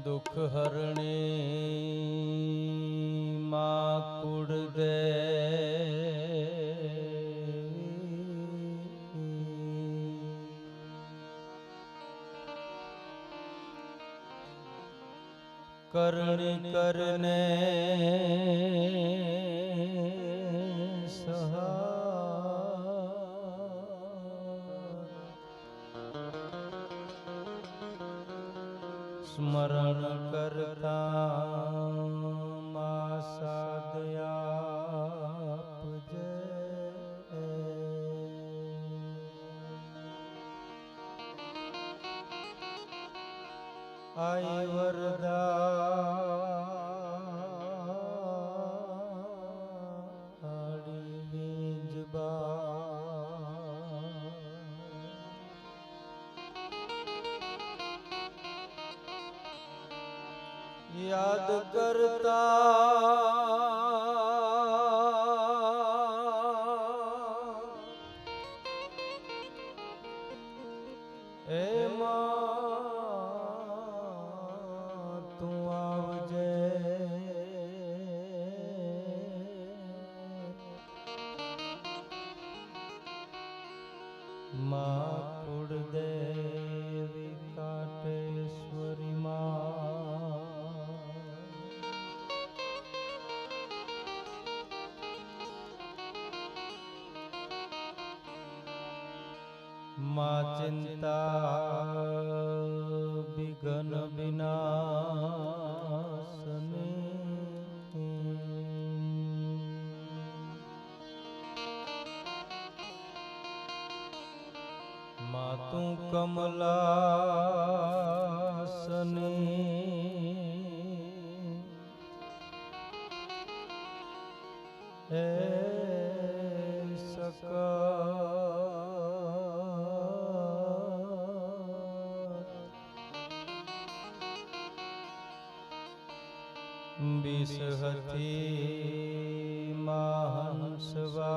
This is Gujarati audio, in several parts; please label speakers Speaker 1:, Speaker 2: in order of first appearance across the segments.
Speaker 1: दुख हरणी मां कुड़दे करणी करने स्मरण करता मासा दया आई वरदा याद करता ए मां तू आवजे मां कुड़देवी काटेश्वरी मां चिंता विघ्न विनाशनी मां तू कमलासनी हे सका विषहती महंसवाहिनी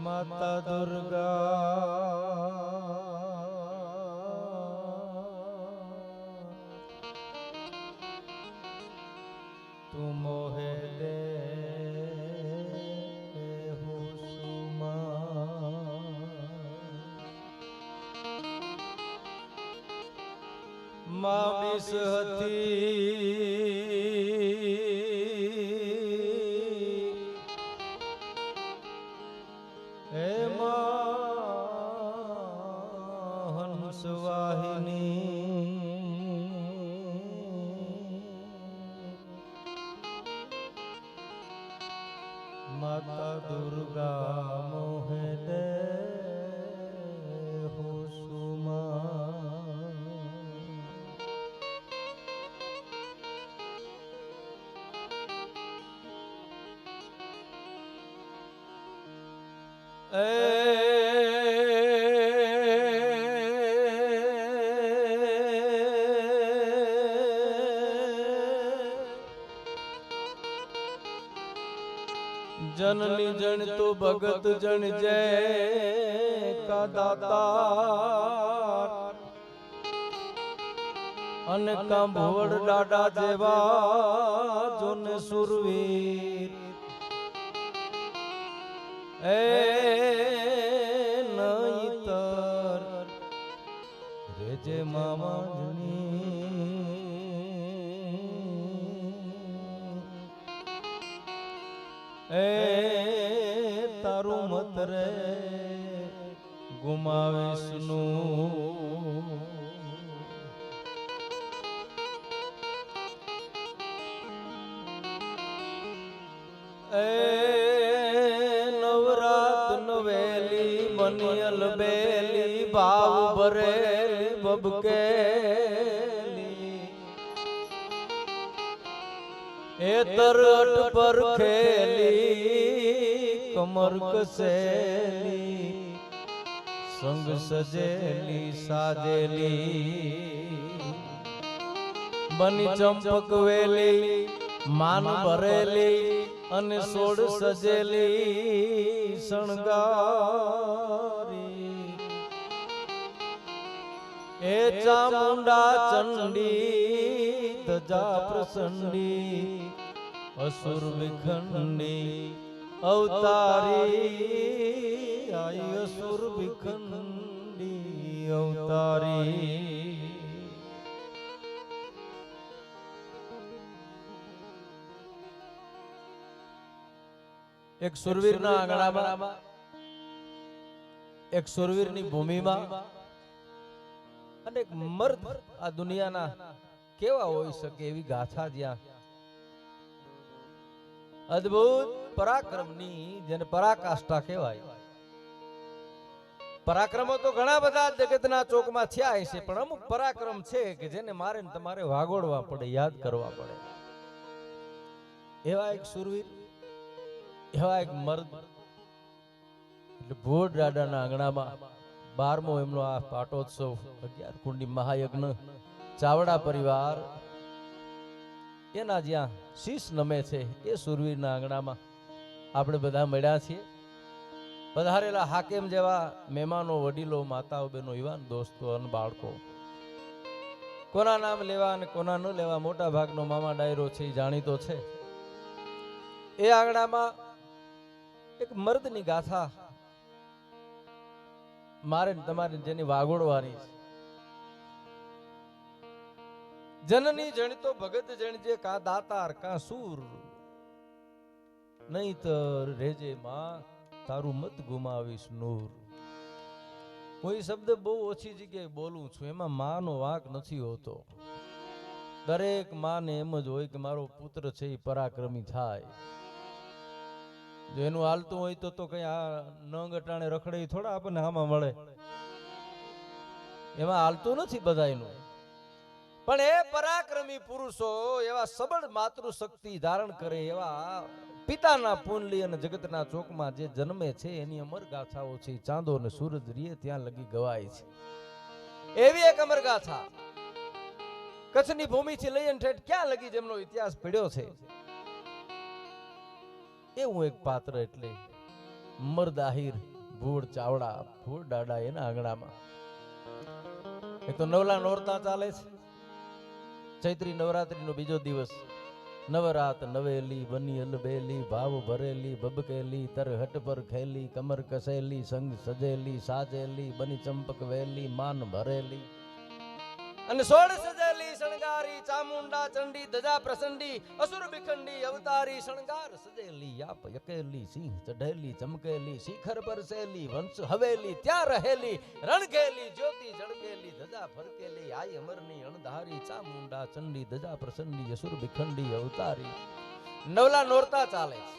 Speaker 1: माता दुर्गा तू मोहे दे मां विषहती हे मां हंसवाहिनी माता दुर्गा मोहे दे जननी जन तो भगत जन जय का दाता अनेका भोड़ डाडा जेवा जोन सुरवीर नईतर रेजे मामा जनी तारू मत रे गुमावेशनु नवरात नवेली बनियल बेली भाव भरेली बबकेली एतर अट पर खेली कमर कसेली संग सजेली साजेली बनी चंपक वेली मान भरेली અને સોળ સજેલી શણગારી એ ચામુંડા ચંડી ધજા પ્રસંડી અસુર વિખંડી અવતારી આઈ અસુર વિખંડી અવતારી. એક સુરવીરના આંગણામાં એક સુરવીરની ભૂમિમાં અને એક મર્દ આ દુનિયાના કેવા હોઈ શકે એવી ગાથા જ્યાં અદ્ભુત પરાક્રમની જેને પરાકાષ્ઠા કહેવાય. પરાક્રમો તો ઘણા બધા જગતના ચોકમાં થયા હશે પણ અમુક પરાક્રમ છે કે જેને મારે તમારે વાગોડવા પડે, યાદ કરવા પડે. એવા એક સુરવીર, એવા એક મર્દ એટલે ભોળ દાદાના આંગણામાં 12મો એમનો આ પાટોત્સવ 11 કુંડી મહાયજ્ઞ ચાવડા પરિવાર એના જ્યાં શીશ નમે છે એ સુરવીરના આંગણામાં આપણે બધા મળ્યા છીએ. પધારેલા હાકેમ જેવા મહેમાનો, વડીલો, માતાઓ, બહેનો, યુવાન દોસ્તો અને બાળકો, કોના નામ લેવા અને કોના ન લેવા મોટા ભાગનો મામા ડાયરો છે એ જાણીતો છે. એ આંગણામાં એક મર્દની ગાથા મારે તમારે જેની વાગોડવાની છે. જનની જણતો ભગત જણજે કા દાતાર કા સૂર, નહીતર રેજે માં તારું મત ગુમાવીશ નૂર. હું એ શબ્દ બહુ ઓછી જગ્યાએ બોલું છું, એમાં માનો વાંક નથી હોતો. દરેક માને એમ જ હોય કે મારો પુત્ર છે એ પરાક્રમી થાય. જો એનું હાલતું હોય તો કઈ આ નંગ અટાણે રખડે થોડા આપણને આમાં મળે. એમાં હાલતું નથી બધાયનું. પણ એ પરાક્રમી પુરુષો એવા સબળ માતૃ શક્તિ ધારણ કરે એવા પિતાના પુનલી અને જગતના ચોકમાં જે જન્મે છે એની અમર ગાથાઓ છે. ચાંદો અને સૂરજ રીએ ત્યાં લગી ગવાય છે. એવી એક અમર ગાથા કચ્છની ભૂમિથી લઈને ઠેઠ ક્યાં લગી જેમનો ઇતિહાસ પડ્યો છે. એવું એક પાત્ર એટલે મરદાહીર ભૂળ ચાવડા, ભૂળ દાડા એના આંગણામાં. એક તો નવલા નોરતા ચાલે છે. ચૈત્રી નવરાત્રીનો બીજો દિવસ. નવરાત નવેલી બની અલબેલી, ભાવ ભરેલી ભબકેલી, તર હટ પર ખેલી, કમર કસેલી, સંગ સજેલી સાજેલી, બની ચંપક વેલી, માન ભરેલી અને સોળ સજેલી શણગારી ચામુંડા ચંડી ધજા પ્રસંડી અસુર વિખંડી અવતારી શણગાર સજેલી યાપ યકેલી, સિંહ ચઢેલી ચમકેલી, શિખર પર સેલી, વંશ હવેલી ત્યાં રહેલી, રણઘેલી જ્યોતિ જળકેલી, ધજા ફરકેલી, આઈ અમરની અણધારી ચામુંડા ચંડી ધજા પ્રસંડી અસુર વિખંડી અવતારી. નવલા નોરતા ચાલે છે.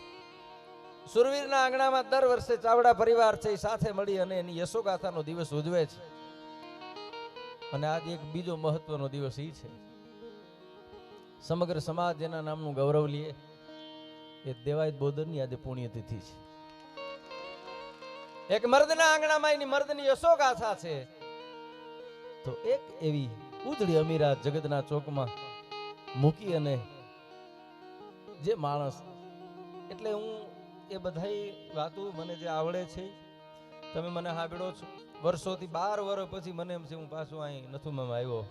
Speaker 1: સુરવીરના આંગણામાં દર વર્ષે ચાવડા પરિવાર છે સાથે મળી અને એની યશોગાથાનો દિવસ ઉજવે છે. અને આજે એક બીજો મહત્વનો દિવસ એ છે, સમગ્ર સમાજ જેના નામનું ગૌરવ લે એ દેવાયત બોદરની આજે પુણ્યતિથિ છે. એક મર્દના આંગણામાં એની મર્દની યશોગાથા છે. તો એક એવી ઉજળી અમીરાત જગતના ચોકમાં મૂકી અને જે માણસ એટલે હું એ બધાય વાતો મને જે આવડે છે તમે મને સાંભળો છો. વર્ષોથી 12 વર્ષ પછી મને એમ છે હું પાછો અહીં નથુમામાં આવ્યો.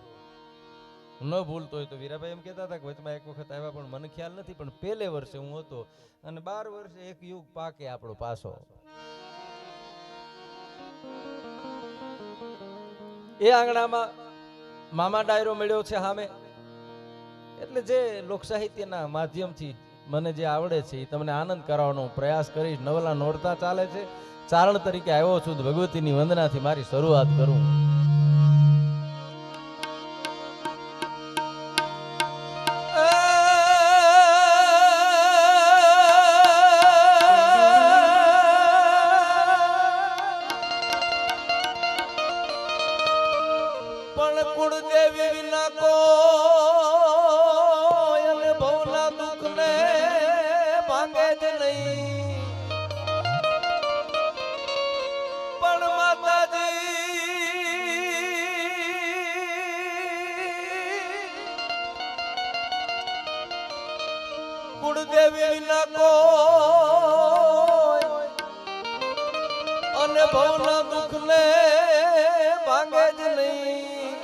Speaker 1: ન ભૂલતો હોય તો વીરાભાઈ એમ કહેતા હતા કે વચમાં એક વખત આવ્યા પણ મને ખ્યાલ નથી, પણ પહેલે વર્ષે હું હતો અને 12 વર્ષે એક યુગ પાકે આપણો પાછો. એ આંગણામાં મામા ડાયરો મળ્યો છે સામે. એટલે જે લોક સાહિત્યના માધ્યમથી મને જે આવડે છે એ તમને આનંદ કરાવવાનો પ્રયાસ કરીશ. નવલા નોરતા ચાલે છે, ચારણ તરીકે આવ્યો છું, ભગવતીની વંદનાથી મારી શરૂઆત કરું. પણ કુળદેવી વિના કોઈ અને ભવના દુઃખને ભાંગે જ નહીં. પણ માતાજી કુળદેવી વિના કોઈ ભવના દુઃખને ભાંગે જ નહીં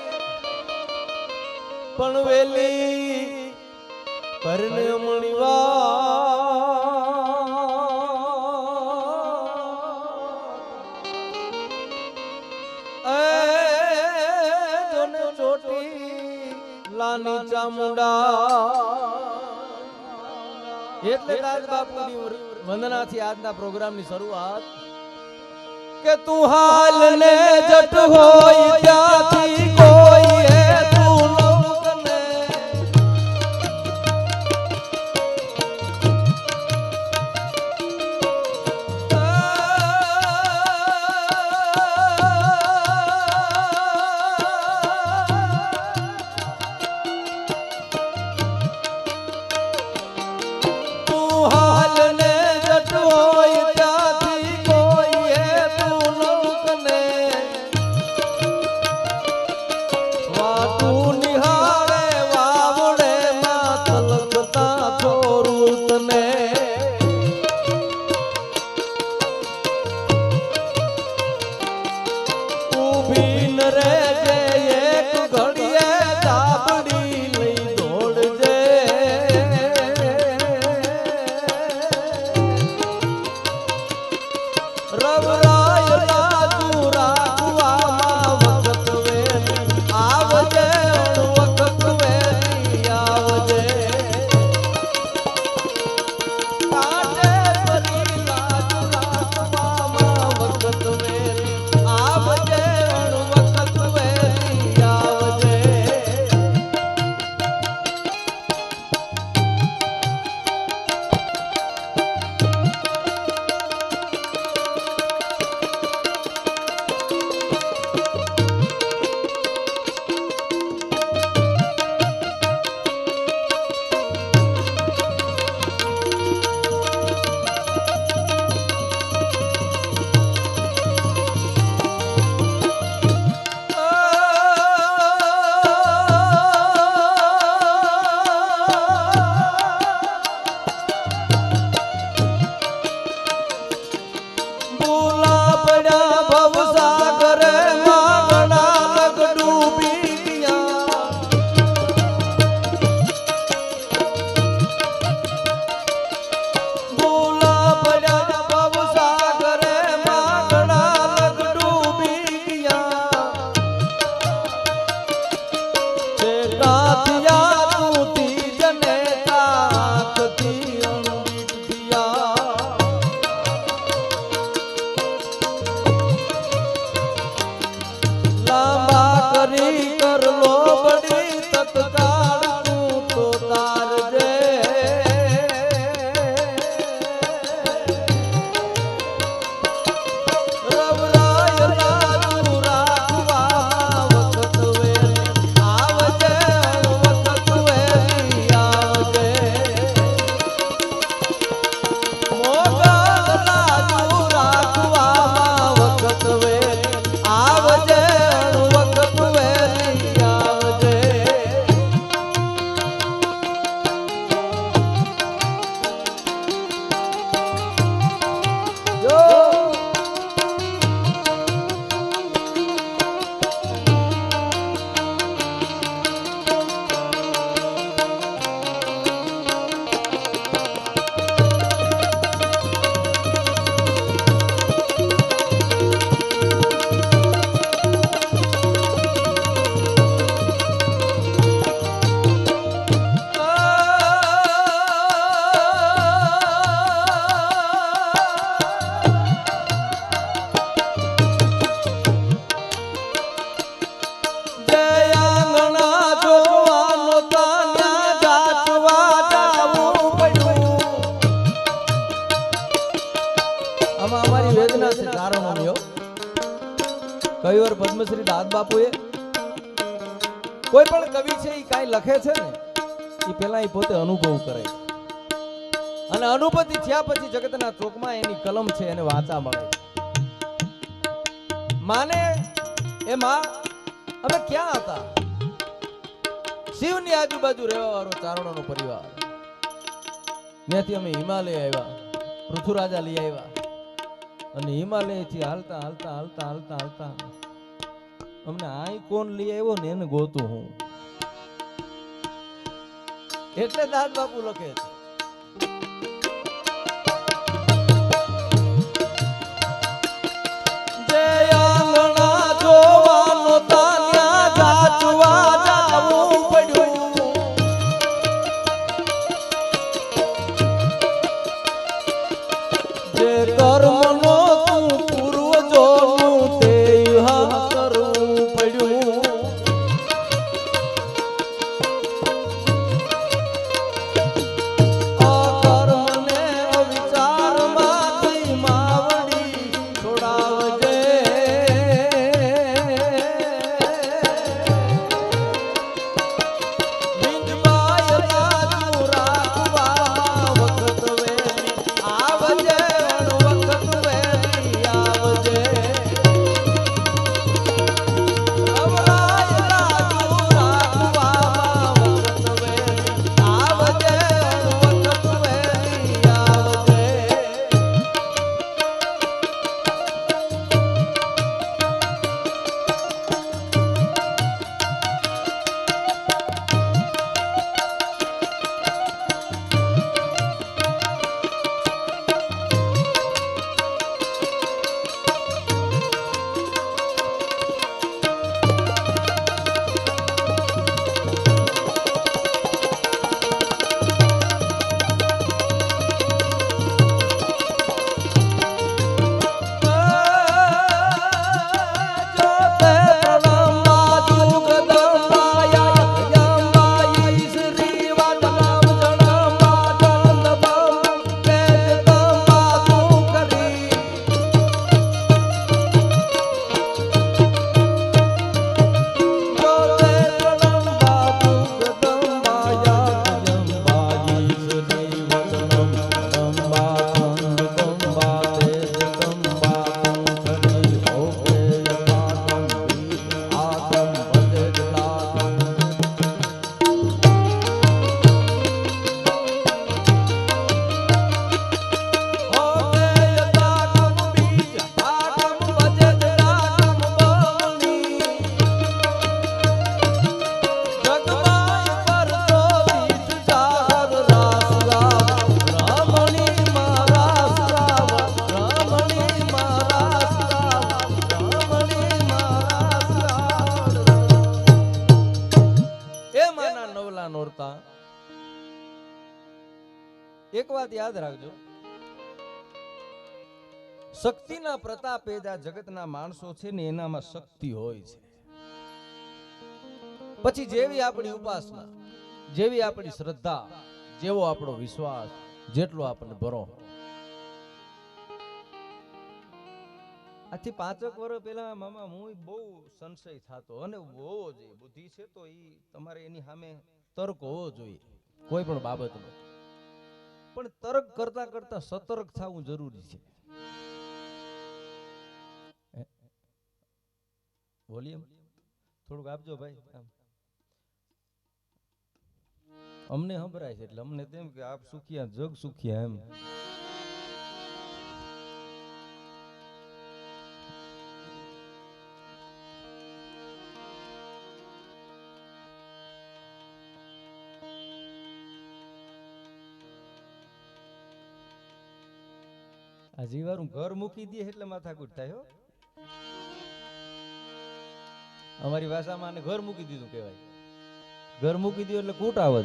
Speaker 1: પણ વેલી પરને જોને ચોટી લાની ચામુંડા એટલે દાદ બાપુની વંદનાથી આજના પ્રોગ્રામની શરૂઆત કે તું હાલ ને જટ હોય ત્યાંથી કોઈ હે તું લોકને કવિવર પદ્મશ્રી દાદ બાપુએ કોઈ પણ કવિ છે એ કાંઈ લખે છે ને એ પહેલા એ પોતે અનુભવ કરે છે અને અનુભૂતિ થયા પછી જગતના ચોકમાં એની કલમ છે એને વાંચા મળે છે. માને એ માં અમે ક્યાં હતા? શિવની આજુબાજુ રહેવા વાળો ચારણોનો પરિવાર. ત્યાંથી અમે હિમાલય આવ્યા, પૃથ્વીરાજા લઈ આવ્યા. અને હિમાલયથી હાલતા હાલતા હાલતા હાલતા હાલતા અમને આઈ કોણ લઈ આવ્યો ને એને ગોતું હું. એટલે દાદ બાપુ લખે છે એક વાત યાદ રાખજો, શક્તિના પ્રતાપે જ આ જગતના માણસો છે ને એનામાં શક્તિ હોય છે. પછી જેવી આપણી ઉપાસના, જેવી આપણી શ્રદ્ધા, જેવો આપણો વિશ્વાસ, જેટલો આપણને ભરો. આથી 5 વર્ષ પહેલા મામા હું બહુ સંશય થતો, અને હોવો જોઈએ, બુદ્ધિ છે તો ઈ તમારે એની સામે તર્ક હોવો જોઈએ કોઈ પણ બાબતનો, પણ તર્ક કરતા કરતા સતર્ક થવું જરૂરી છે. વોલ્યુમ થોડુંક આપજો ભાઈ, અમને સંભળાય છે એટલે અમને તેમ કે આપ સુખિયા જગ સુખિયા એમ. આ જીવારું ઘર મૂકી દે એટલે માથાકૂટ થાય હો. અમારી ભાષામાં આને ઘર મૂકી દીધું કહેવાય. ઘર મૂકી દો એટલે કૂટ આવે.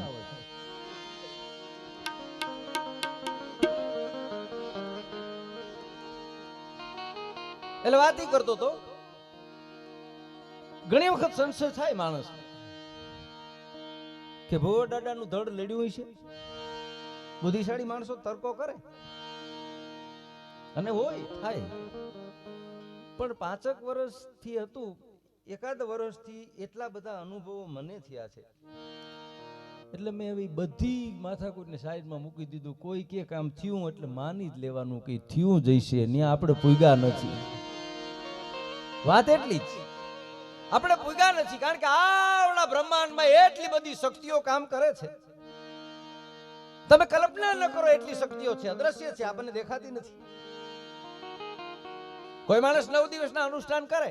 Speaker 1: એટલે વાત ઈ કરતો તો, ઘણી વખત સંશય થાય માણસ કે ભુવા દાદાનું ધડ લડ્યું છે. બુદ્ધિશાળી માણસો તર્કો કરે અને હોય થાય, પણ 5 વર્ષથી હતું, એકાદ વર્ષથી એટલા બધા અનુભવો મને થયા છે એટલે મેં એવી બધી માથાકૂટને સાઈડમાં મૂકી દીધું. કોઈ કે કામ થયું એટલે માની જ લેવાનું કે થયું જઈશે, ત્યાં આપણે પૂગ્યા નથી. વાત એટલી જ, આપણે પૂગ્યા નથી, કારણ કે આવડા બ્રહ્માંડમાં એટલી બધી શક્તિઓ કામ કરે છે, તમે કલ્પના ન કરો એટલી શક્તિઓ છે, અદ્રશ્ય છે, આપણને દેખાતી નથી. કોઈ માણસ 9 દિવસના અનુષ્ઠાન કરે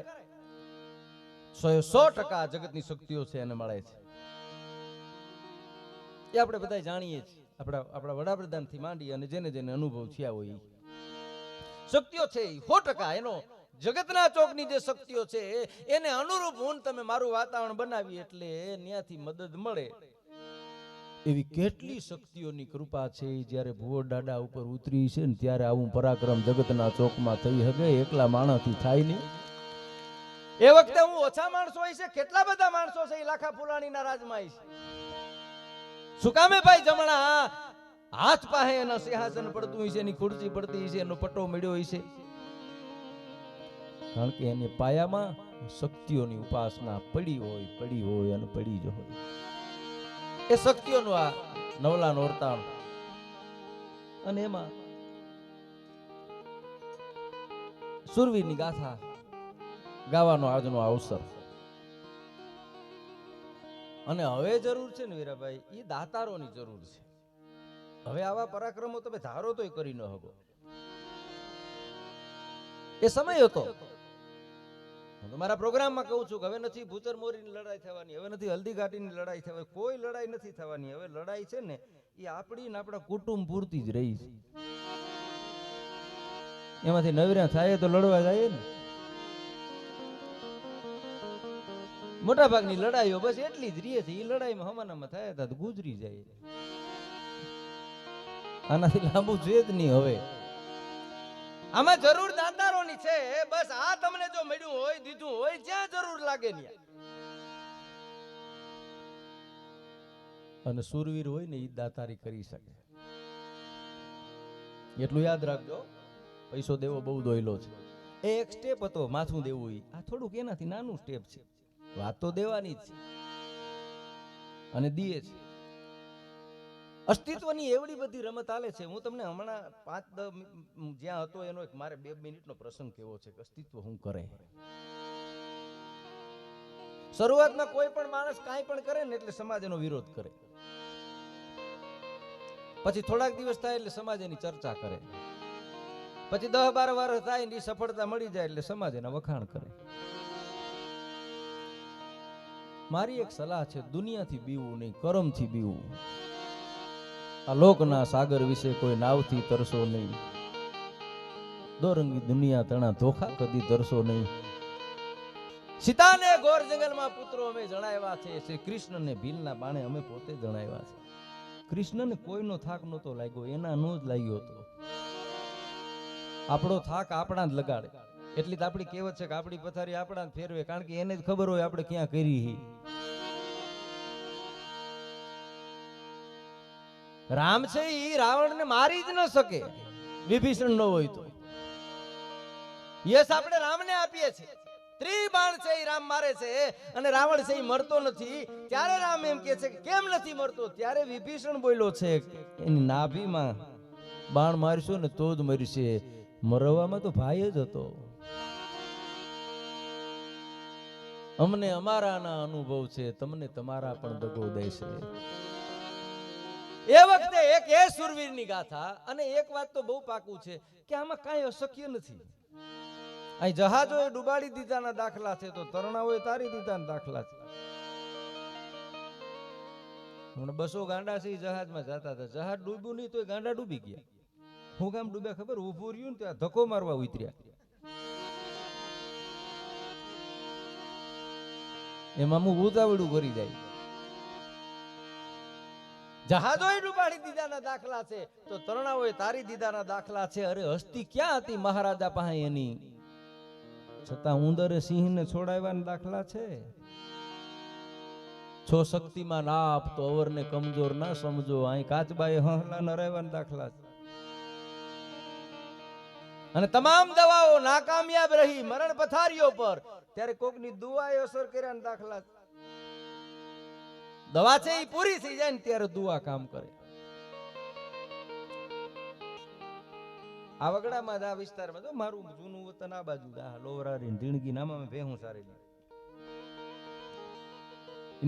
Speaker 1: 100% જગતની શક્તિઓ છે એને મળે છે. એ આપણે બધા જાણીએ છીએ, આપણા વડાપ્રધાન થી માંડી અને જેને જેને અનુભવ થયા હોય શક્તિઓ છે 100%. એનો જગતના ચોકની જે શક્તિઓ છે એને અનુરૂપ હું તમે મારું વાતાવરણ બનાવી એટલે ત્યાંથી મદદ મળે. એવી કેટલી શક્તિઓની કૃપા છે. જ્યારે ભુવો દાડા ઉપર ઉતરી છે ને ત્યારે આવું પરાક્રમ જગતના ચોકમાં થઈ હગે, એકલા માણસથી થાય નહીં. એ વખતે હું ઓછા માણસો હોય છે, કેટલા બધા માણસો છે એ લાખા ફુલાણીના રાજમાં છે. શું કામે ભાઈ જમણા હાથ પાસે એના સિંહાસન પડતું હોય છે, એની ખુરશી પડતી છે, એનો પટ્ટો મળ્યો હોય છે, કારણ કે એની પાયામાં શક્તિઓની ઉપાસના પડી હોય અને પડી જ હોય. એ શક્તિઓનું આ નવલા નોરતાણ અને એમાં સુરવીરની ગાથા ગાવાનો આજનો અવસર. અને હવે જરૂર છે ને વીરાભાઈ, એ દાતારોની જરૂર છે. હવે આવા પરાક્રમો તમે ધારો તોય કરી ન શકો. એ સમય હતો. હું તમારા પ્રોગ્રામમાં કહું છું કે હવે નથી ભૂચર મોરીની લડાઈ થવાની, હવે નથી હલ્દી ઘાટીની લડાઈ થવાની, કોઈ લડાઈ નથી થવાની. હવે લડાઈ છે ને એ આપણી ને આપણા કુટુંબ પૂરતી જ રહી છે. એમાંથી નવરા થાય તો લડવા જાય ને. મોટા ભાગની લડાઈઓ બસ એટલી જ રહે છે. એ લડાઈમાં હમાનામાં થાય તો ગુજરી જાય. આનાથી લાંબુ છે જ નહીં. હવે આમાં જરૂર દાતારોની છે. બસ આ તમને જો મળ્યું હોય, દીધું હોય, જ્યાં જરૂર લાગે ત્યાં. અને સુરવીર હોય ને એ દાતારી કરી શકે. એટલું યાદ રાખજો, પૈસો દેવો બહુ દોયલો છે. એ એક સ્ટેપ હતો માથું દેવું. આ થોડુંક એનાથી નાનું સ્ટેપ છે. વાત તો દેવાની જ છે અને દીએ છે. અસ્તિત્વની એવડી બધી રમત આલે છે. હું તમને હમણાં 5-10 જ્યાં હતો એનો એક મારે 2 મિનિટનો પ્રસંગ કેવો છે કે અસ્તિત્વ શું કરે. શરૂઆતમાં કોઈ પણ માણસ કાંઈ પણ કરે ને એટલે સમાજ એનો વિરોધ કરે. પછી થોડાક દિવસ થાય એટલે સમાજ એની ચર્ચા કરે. પછી 10-12 વર્ષ થાય ને સફળતા મળી જાય એટલે સમાજ એના વખાણ કરે. મારી એક સલાહ છે, દુનિયાથી બીવું નહીં, કરમથી બીવું. આ લોકના સાગર વિશે કોઈ નાવથી તરસો નહીં. દોરંગી દુનિયા તણા ધોખા કદી તરસો નહીં. સીતાને ઘોર જંગલમાં પુત્રો અમે જણાવ્યા છે. શ્રી કૃષ્ણને ભીલના બાણે અમે પોતે જણાવ્યા છે. કૃષ્ણને કોઈનો થાક નહોતો લાગ્યો, એના નો જ લાગ્યો હતો. આપણો થાક આપણા જ લગાડે. એટલી તો આપણી કહેવત છે કે આપણી પથારી આપણા જ ફેરવે, કારણ કે એને જ ખબર હોય આપણે ક્યાં કરી. રામ છે ઈ રાવણને મારી જ ન શકે, વિભીષણ ન હોય તો. યસ આપણે રામને આપીએ છીએ. ત્રિબાણ છે ઈ રામ મારે છે અને રાવણ છે ઈ મરતો નથી. ત્યારે રામ એમ કહે છે કે કેમ નથી મરતો. ત્યારે વિભીષણ બોલ્યો છે એની નાભીમાં બાણ મારશો ને તો જ મરશે, મરવામાં તો ભાઈ જ હતો. અમને અમારાના અનુભવ છે, તમને તમારા પણ દગો દેશે. એ વખતે એક એ સુરવીરની ગાથા. અને એક વાત તો બહુ પાકું છે કે આમાં કાંઈ અશક્ય નથી. અહીં જહાજોએ ડુબાડી દીધાના દાખલા છે, તો તરણાઓએ તારી દીધાના દાખલા છે. હમણાં 200 ગાંડા છે જહાજમાં જતા હતા. જહાજ ડૂબ્યું નહીં તો ગાંડા ડૂબી ગયા. હું કામ ડૂબ્યા ખબર? ઊભું રહ્યું ને ત્યાં ધક્કો મારવા ઉતર્યા. એમાં હું ઉતાવળું કરી જાય. જહાજોએ ડુબાડી દીધાના દાખલા છે, તો તરણાઓએ તારી દીધાના દાખલા છે. અરે હસ્તી ક્યાં હતી મહારાજા પાસે એની, છતાં ઉંદરે સિંહને છોડાવવાના દાખલા છે. છો શક્તિમાં આપ તો અવરને કમજોર ના સમજો. અહીં કાચબાએ હહલા નરાવવાના દાખલા છે. અને તમામ દવાઓ નાકામયાબ રહી મરણ પથારીઓ પર, ત્યારે કોકની દુઆએ અસર કર્યાના દાખલા છે. દવા છે એ પૂરી થઈ જાય ને ત્યારે દુઆ કામ કરે. આ વગડામાં આ વિસ્તારમાં તો મારું જૂનું વતન આ બાજુ લોવરારી ઢીણગી નામાં ભેહું સારેલી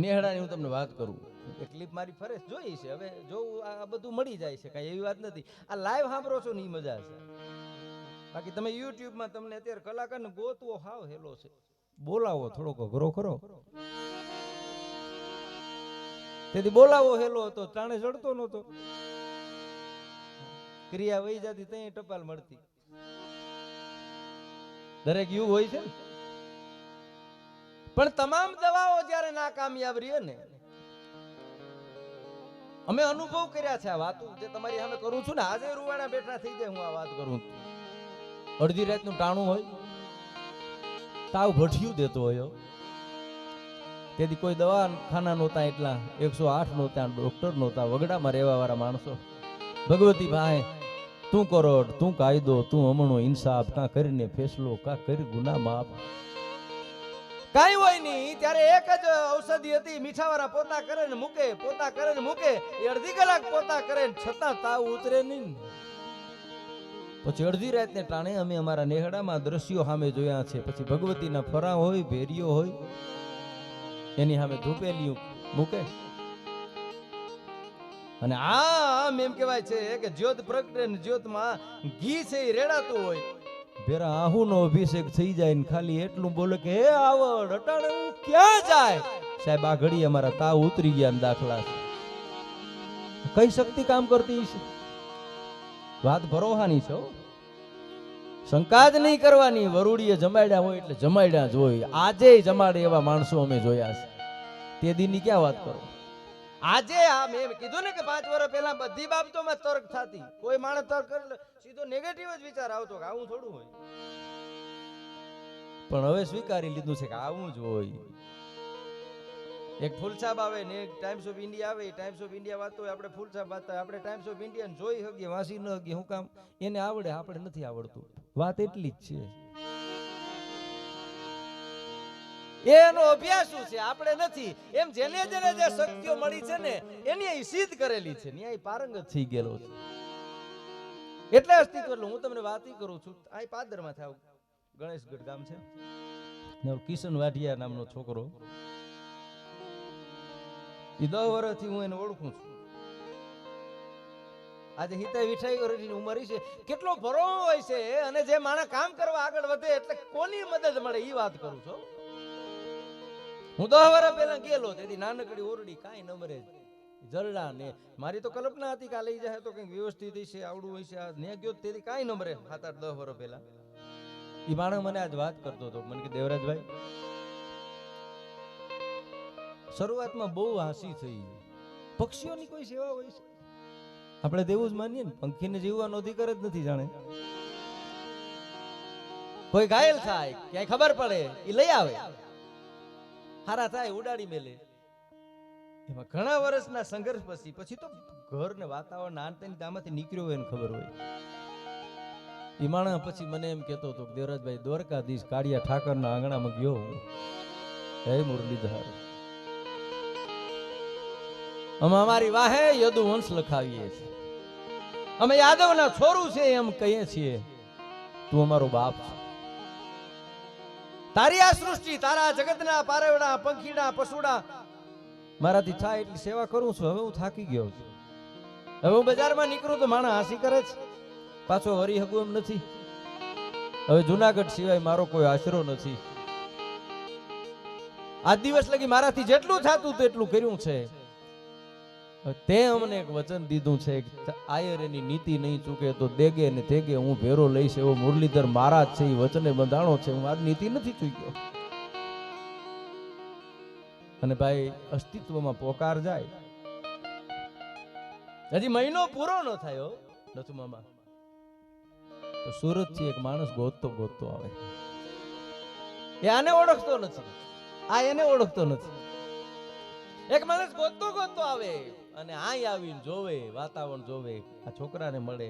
Speaker 1: નેહડાની હું તમને વાત કરું. એક ક્લિપ મારી ફરે જોઈ છે. હવે જો આ બધું મળી જાય છે, કઈ એવી વાત નથી. આ લાઈવ સાંભળો છો ને એ મજા છે. બાકી તમે યુટ્યુબમાં તમને અત્યારે કલાકારને ગોતવો હાવ હેલો છે, બોલાવો થોડોક અઘરો ખરો. તેથી બોલાવો હેલો હતો, ટાણે ચડતો નહોતો, ક્રિયા વહી જતી ત્યાં ટપાલ મળતી. દરેક યુગ હોય છે, પણ તમામ દવાઓ જ્યારે નાકામયાબ રહે ને, અમે અનુભવ કર્યા છે આ વાતો જે તમારી સામે કરું છું ને, આજે રૂવાડા બેઠા થઈ જાય હું આ વાત કરું. અડધી રાતનું ટાણું હોય, તાવ ભઠિયું દેતો હોય, તેથી કોઈ દવાખાના નહોતા, એટલા 108 નહોતા, ડોક્ટર નહોતા, વગડામાં રહેવા વાળા માણસો. ભગવતી ભાઈ તું કરોડ, તું કાયદો, તું અમણો ઇન્સાફ, કાં કરીને ફેસલો, કાં કરી ગુના માફ. કાઈ હોય નહીં ત્યારે એક જ ઔષધિ હતી, મીઠાવાળા પોતા કરે ને મૂકે, પોતા કરે ને મૂકે, એ અડધી કલાક પોતા કરે છતાં તાવ ઉતરે નહીં. પછી અડધી રાતને ટાણે અમે અમારા નેહડામાં દ્રશ્યો સામે જોયા છે. પછી ભગવતીના ફરા હોય, ભેરીઓ હોય, એની સામે ધૂપેલિયું મૂકે અને આમ એમ કહેવાય છે કે જ્યોત પ્રગટે ને જ્યોતમાં ઘી છે એ રેડાતું હોય. ભેરા આહુનો અભિષેક થઈ જાય ને ખાલી એટલું બોલે કે હે આવડ અટાણે હું ક્યાં જાય. સાહેબ આ ઘડી અમારા તાવ ઉતરી ગયા દાખલા છે. કઈ શક્તિ કામ કરતી છે? વાત ભરોહાની છે, શંકા જ નહીં કરવાની. વરુડીએ જમાડ્યા હોય એટલે જમાડ્યા જ હોય. આજે જમાડે એવા માણસો અમે જોયા છે. તે દીની ક્યાં વાત કરો? આજે આ મેં કીધું ને કે 5 વર્ષ પહેલા બધી બાબતોમાં તર્ક થતી. કોઈ માણસ તર્ક કરે સીધો નેગેટિવ જ વિચાર આવતો કે આવું થોડું હોય, પણ હવે સ્વીકારી લીધું છે કે આવું જ હોય. એક ફૂલસાબ આવે ને એક ટાઈમ્સ ઓફ ઇન્ડિયા આવે. ટાઈમ્સ ઓફ ઇન્ડિયા વાંચતો હોય, આપણે ફૂલસાબ વાંચતા, આપણે ટાઈમ્સ ઓફ ઇન્ડિયા જોઈ શકીએ, વાંચી ન શકીએ. શું કામ? એને આવડે, આપણે નથી આવડતું. વાત એટલી જ છે. એનો અભ્યાસ શું છે, આપણે નથી. એમ જેને જેને જે શક્તિઓ મળી છે ને એની સિદ્ધ કરેલી છે, ન્યાય પારંગત થઈ ગયેલો છે. એટલે અસ્તિત્વ. એટલે હું તમને વાત કરું છું. આ પાદરમાં થાવ ગણેશગઢ ગામ છે, કિશન વાઢિયા નામનો છોકરો, એ 10 વર્ષથી હું એને ઓળખું છું. આજે હિતાઈ વિઠાઈ વર્ષની ઉંમર છે. કેટલો ભરો હોય છે. અને જે માણસ કામ કરવા આગળ વધે એટલે કોની મદદ મળે એ વાત કરું છું. હું 10 વર્ષ પહેલા ગયેલો, તેથી નાનકડી ઓરડી, કાંઈ ન મરે, જરડા ને. મારી તો કલ્પના હતી કે આ લઈ જાય તો કંઈક વ્યવસ્થિત છે, આવડું હોય છે. ને ગયો તેથી કાંઈ ન મરે. 7-8-10 વર્ષ પહેલા એ માણસ મને આજ વાત કરતો હતો. મને કે દેવરાજભાઈ, શરૂઆતમાં બહુ હાંસી થઈ. પક્ષીઓની કોઈ સેવા હોય છે? આપણે દેવું જ માનીએ ને, પંખીને જીવવાનો અધિકાર જ નથી. જાણે કોઈ ઘાયલ થાય, ક્યાંય ખબર પડે, એ લઈ આવે, હારા થાય, ઉડાડી મેલે. એમાં ઘણા વર્ષના સંઘર્ષ પછી તો ઘર ને વાતાવરણ આનતાની આમાંથી નીકળ્યો હોય ને ખબર હોય. એ માણસ પછી મને એમ કહેતો હતો, દેવરાજભાઈ દ્વારકાધીશ કાળિયા ઠાકરના આંગણામાં ગયો. હે મુરલીધર, અમે અમારી વાહે યદુવંશ લખાવીએ છીએ, અમે યાદવના છોરું છે એમ કહીએ છીએ. તું અમારો બાપ છે. તારી આ સૃષ્ટિ, તારા જગતના પારેવડા, પંખીડા, પશુડા મારાથી થાય એટલી સેવા કરું છું. હવે હું થાકી ગયો છું. હવે હું બજારમાં નીકળું તો માણસ હાંસી કરે છે, પાછો હરી હગું એમ નથી. હવે જુનાગઢ સિવાય મારો કોઈ આશરો નથી. આજ દિવસ લગી મારાથી જેટલું થતું તેટલું કર્યું છે. તે અમને એક વચન દીધું છે, આયર એની નીતિ નહીં ચૂકે તો દેગે ને તેગે હું ભેરો લઈશ. એવો મુરલીધર મહારાજ છે, એ વચને બંધાણો છે. હું આ નીતિ નથી ચૂક્યો. અને ભાઈ અસ્તિત્વમાં પોકાર જાય, હજી મહિનો પૂરો ન થયો નથુમામા, તો સુરત થી એક માણસ ગોતતો આવે. એ આને ઓળખતો નથી, આ એને ઓળખતો નથી. એક માણસ ગોતતો આવે અને આય આવીને જોવે, વાતાવરણ જોવે, આ છોકરાને મળે.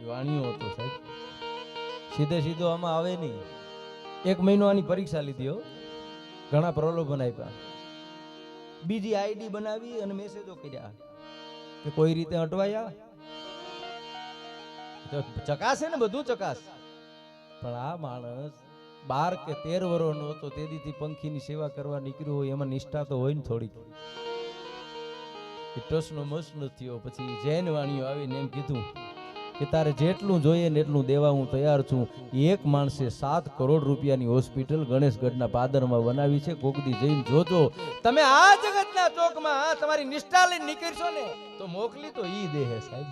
Speaker 1: એ વાણિયો હતો સાહેબ, સીધો આમાં આવે નહીં. 1 મહિનો આની પરીક્ષા લીધી હો, ઘણા પ્રલોભન આપ્યા, બીજી આઈડી બનાવી અને મેસેજો કર્યા કે કોઈ રીતે અટવાયા. ચકાસે ને, બધું ચકાસ. પણ આ માણસ 12 કે 13 વર્ષનો હતો, તેથી પંખીની સેવા કરવા નીકળ્યો હોય. એમાં નિષ્ઠા તો હોય ને થોડીક. ટસનો મસ ન થયો. પછી જૈન વાણીઓ આવીને એમ કીધું કે તારે જેટલું જોઈએ ને એટલું દેવા હું તૈયાર છું. એક માણસે 7 કરોડ રૂપિયાની હોસ્પિટલ ગણેશગઢના પાદરમાં બનાવી છે. કોકદી જઈને જોજો. તમે આ જગતના ચોકમાં તમારી નિષ્ઠા લઈને નીકળશો ને તો મોકલી તો ઈ દે હે સાહેબ.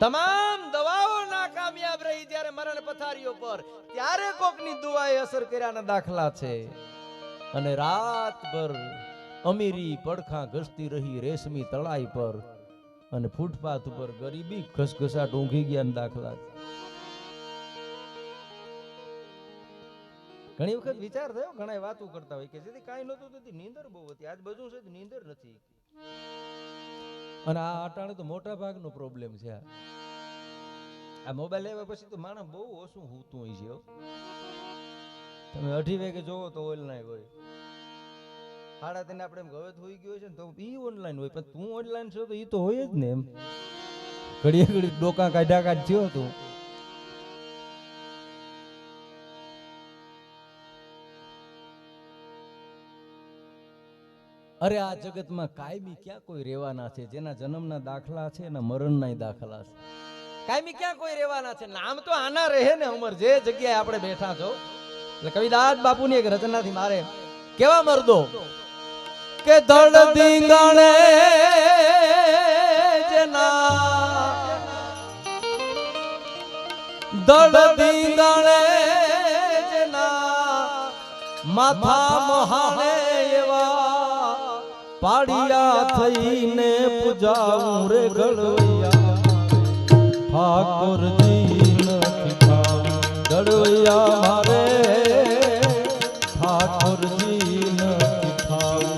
Speaker 1: તમામ દવાઓ નાકામયાબ રહી જ્યારે મરણ પથારીઓ પર, ત્યારે કોકની દુઆએ અસર કર્યાના દાખલા છે. અને રાતભર અમીરી પડખા ઘસતી રહી રેશમી તળાઈ પર, અને ફૂટપાથ ઉપર ગરીબી ઘસઘસાટ ઊંઘી ગયા દાખલા છે. ઘણી વખત વિચાર થયો, ઘણા વાતો કરતા હોય કે જેથી કાંઈ નહોતું તેથી નીંદર બહુ હતી, આજ બધું છે નીંદર નથી. અને આ અટાણે તો મોટા ભાગનો પ્રોબ્લેમ છે. આ મોબાઈલ આવ્યા પછી તો માણસ બહુ ઓછું સૂતું હોય છે. તમે 8 વાગે જોવો તો ઓનલાઈન હોય, 3:30 આપણે એમ ગવે હોઈ ગયો છે ને તો ઈ ઓનલાઈન હોય, પણ તું ઓનલાઈન છો તો ઈ તો હોય જ ને. એમ ઘડીએ ઘડી ડોકા કાઢ્યા કાઢ થયો તું. અરે આ જગતમાં કાયમી ક્યાં કોઈ રહેવાના છે? જેના જન્મના દાખલા છે એના મરણના દાખલા છે. કાયમી ક્યાં કોઈ રહેવાના છે? નામ તો આના રહે ને અમર, જે જગ્યાએ આપણે બેઠા છો. એટલે કવિદાસ બાપુની એક રચનાથી મારે કેવા મરદો કે દળ દીંગણે જેના, દળ દીંગણે જેના માથા મહાણે એવા પાડિયા થઈને પૂજાવું રે ગળવૈયા. ઠાકોરજી નથી ખાવું ગળવૈયા મારે, ઠાકોરજી નથી ખાવું.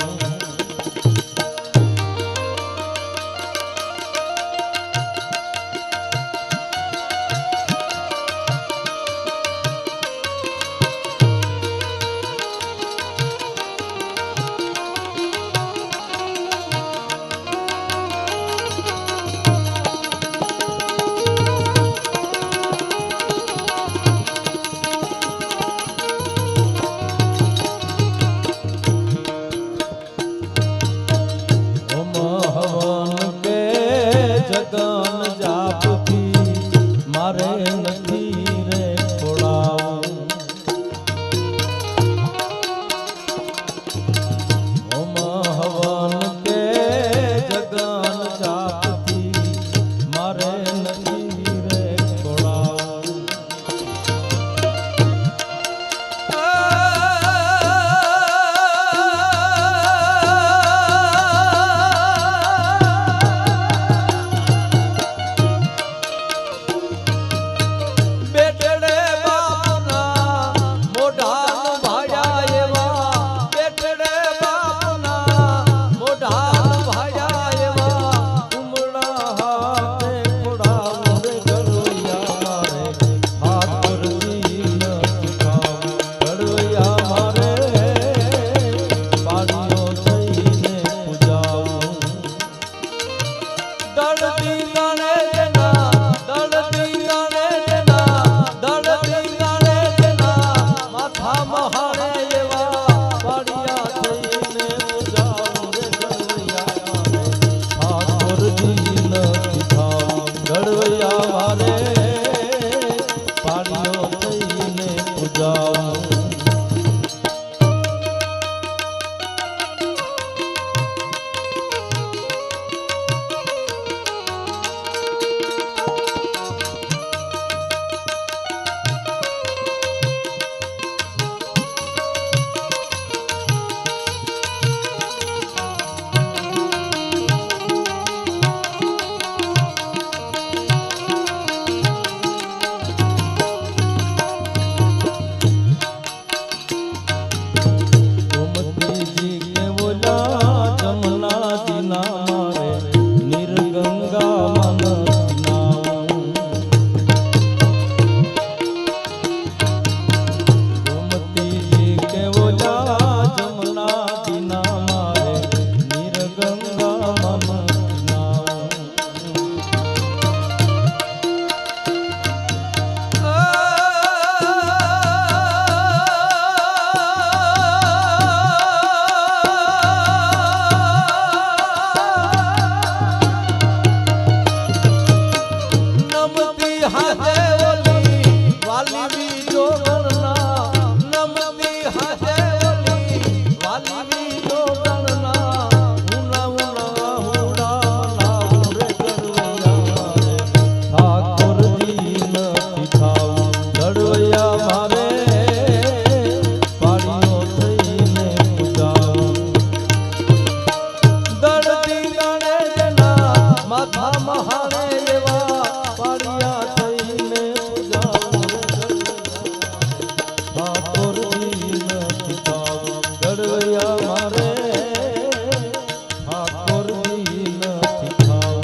Speaker 1: નમતી હાજે ઓલી વાલી બીજો ગણના નમતી હાજે ઓલી વાલી બીજો ગણના ઉના ઉના હુડા લાવરે ગડવૈયા ઠાકોરજી નથી થાવ ગડવૈયા મારે પાડીઓ થઈને પૂજાવ દળતી ગણેશના માથા મહાને એવા પાડિયા થઈને પૂજાવ ઠાકોરજી નથી થાવ ગડવૈયા મારે ઠાકોરજી નથી થાવ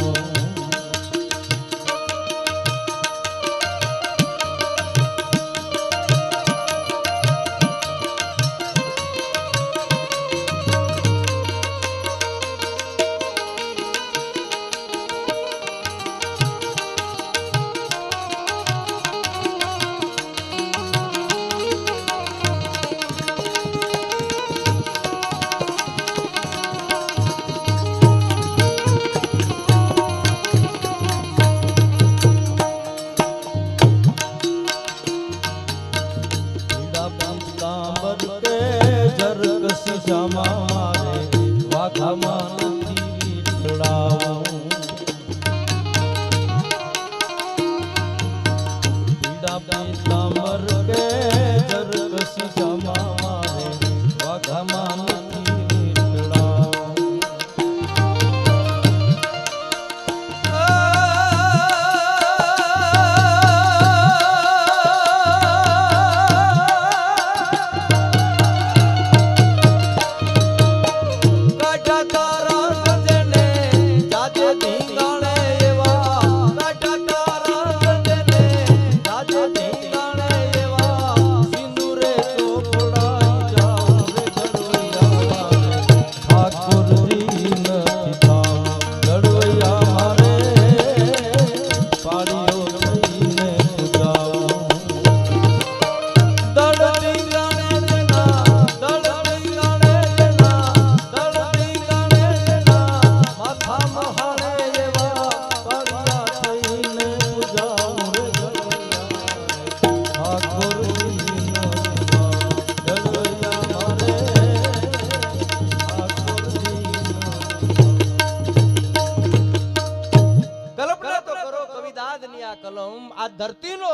Speaker 1: આ ધરતીનો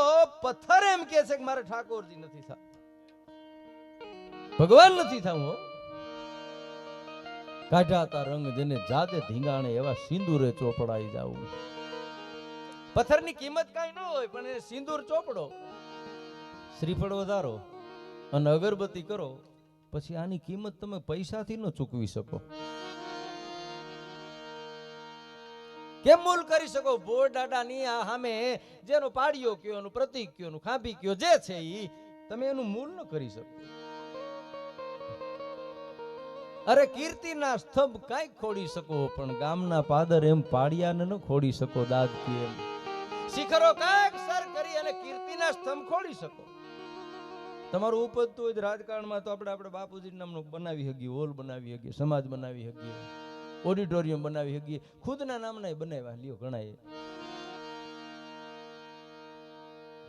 Speaker 1: પથ્થર એમ કહે છે કે મારે ઠાકોરજી નથી થા ભગવાન નથી થાવું હો કાઢાતા રંગ જેને જાતે ધીંગાણે એવા સિંદૂરે ચોપડાઈ જાવું પથ્થરની કિંમત કાંઈ ન હોય પણ એ સિંદૂર ચોપડો શ્રીફળ વધારો અને અગરબત્તી કરો પછી આની કિંમત તમે પૈસાથી ન ચૂકવી શકો કેમ મૂલ કરી શકો બોર દાદાની આ સામે જેનો પાડિયો કયો એનું પ્રતીક કયો એનું ખાંભી કયો જે છે ઈ તમે એનું મૂલ ન કરી શકો અરે કીર્તિના સ્તંભ કાંઈ ખોડી શકો પણ ગામના પાદર એમ પાડિયાને ન ખોડી શકો દાદ કે એમ શિખરો કાંઈક સર કરી અને કીર્તિના સ્તંભ ખોડી શકો તમારું ઉપજતું હોય રાજકારણમાં તો આપણે બાપુજી નામનું બનાવી શકીએ હોલ બનાવી શકીએ સમાજ બનાવી શકીએ ઓડિટોરિયમ બનાવી શકીએ ખુદના નામના બનાવ્યા લ્યો ઘણા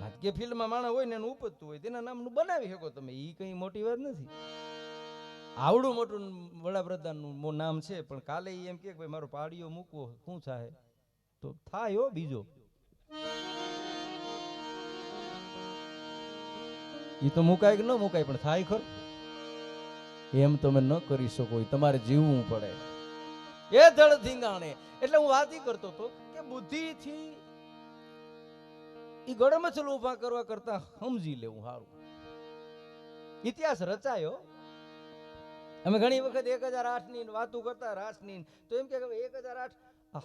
Speaker 1: રાજકીય ફિલ્ડમાં માણસ હોય ને એનું ઉપજતું હોય તેના નામનું બનાવી શકો તમે એ કઈ મોટી વાત નથી આવડું મોટું વડાપ્રધાનનું નામ છે પણ કાલે એમ કે ભાઈ મારો પાડિયો મૂકવો શું થાય તો થાય હો બીજો એ તો મુકાય કે ન મુકાય પણ થાય ખરું એમ તમે ન કરી શકો તમારે જીવવું પડે એ ધડ ધીંગાણે એટલે હું વાત કરતો હતો કે બુદ્ધિથી ઈ ગળમચલ ઉભા કરવા કરતા સમજી લેવું સારું ઇતિહાસ રચાયો અમે ઘણી વખત 1008 ની વાતો કરતા રાસની તો એમ કે 1008